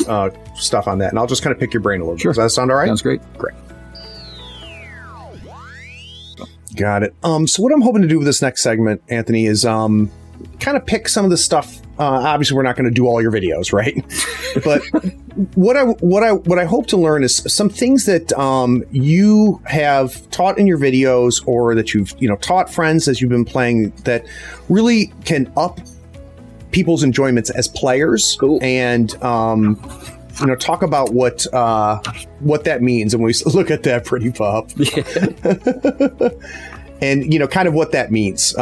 stuff on that. And I'll just kind of pick your brain a little bit. Does that sound all right? Sounds great. Great. Got it. So what I'm hoping to do with this next segment, Anthony, is kind of pick some of the stuff. Obviously, we're not going to do all your videos, right? But what I hope to learn is some things that you have taught in your videos, or that you've taught friends as you've been playing, that really can up people's enjoyments as players. Cool. And talk about what that means, and we look at that pretty Bob. And kind of what that means.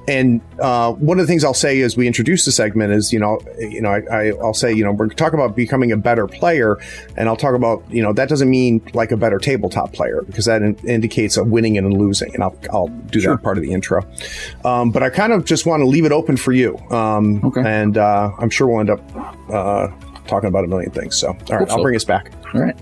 And one of the things I'll say as we introduce the segment is, I'll say, we're going to talk about becoming a better player, and I'll talk about, that doesn't mean like a better tabletop player, because that indicates a winning and a losing, and I'll do that part of the intro. But I kind of just want to leave it open for you. Okay. And I'm sure we'll end up talking about a million things. So, all right, I'll bring us back. All right.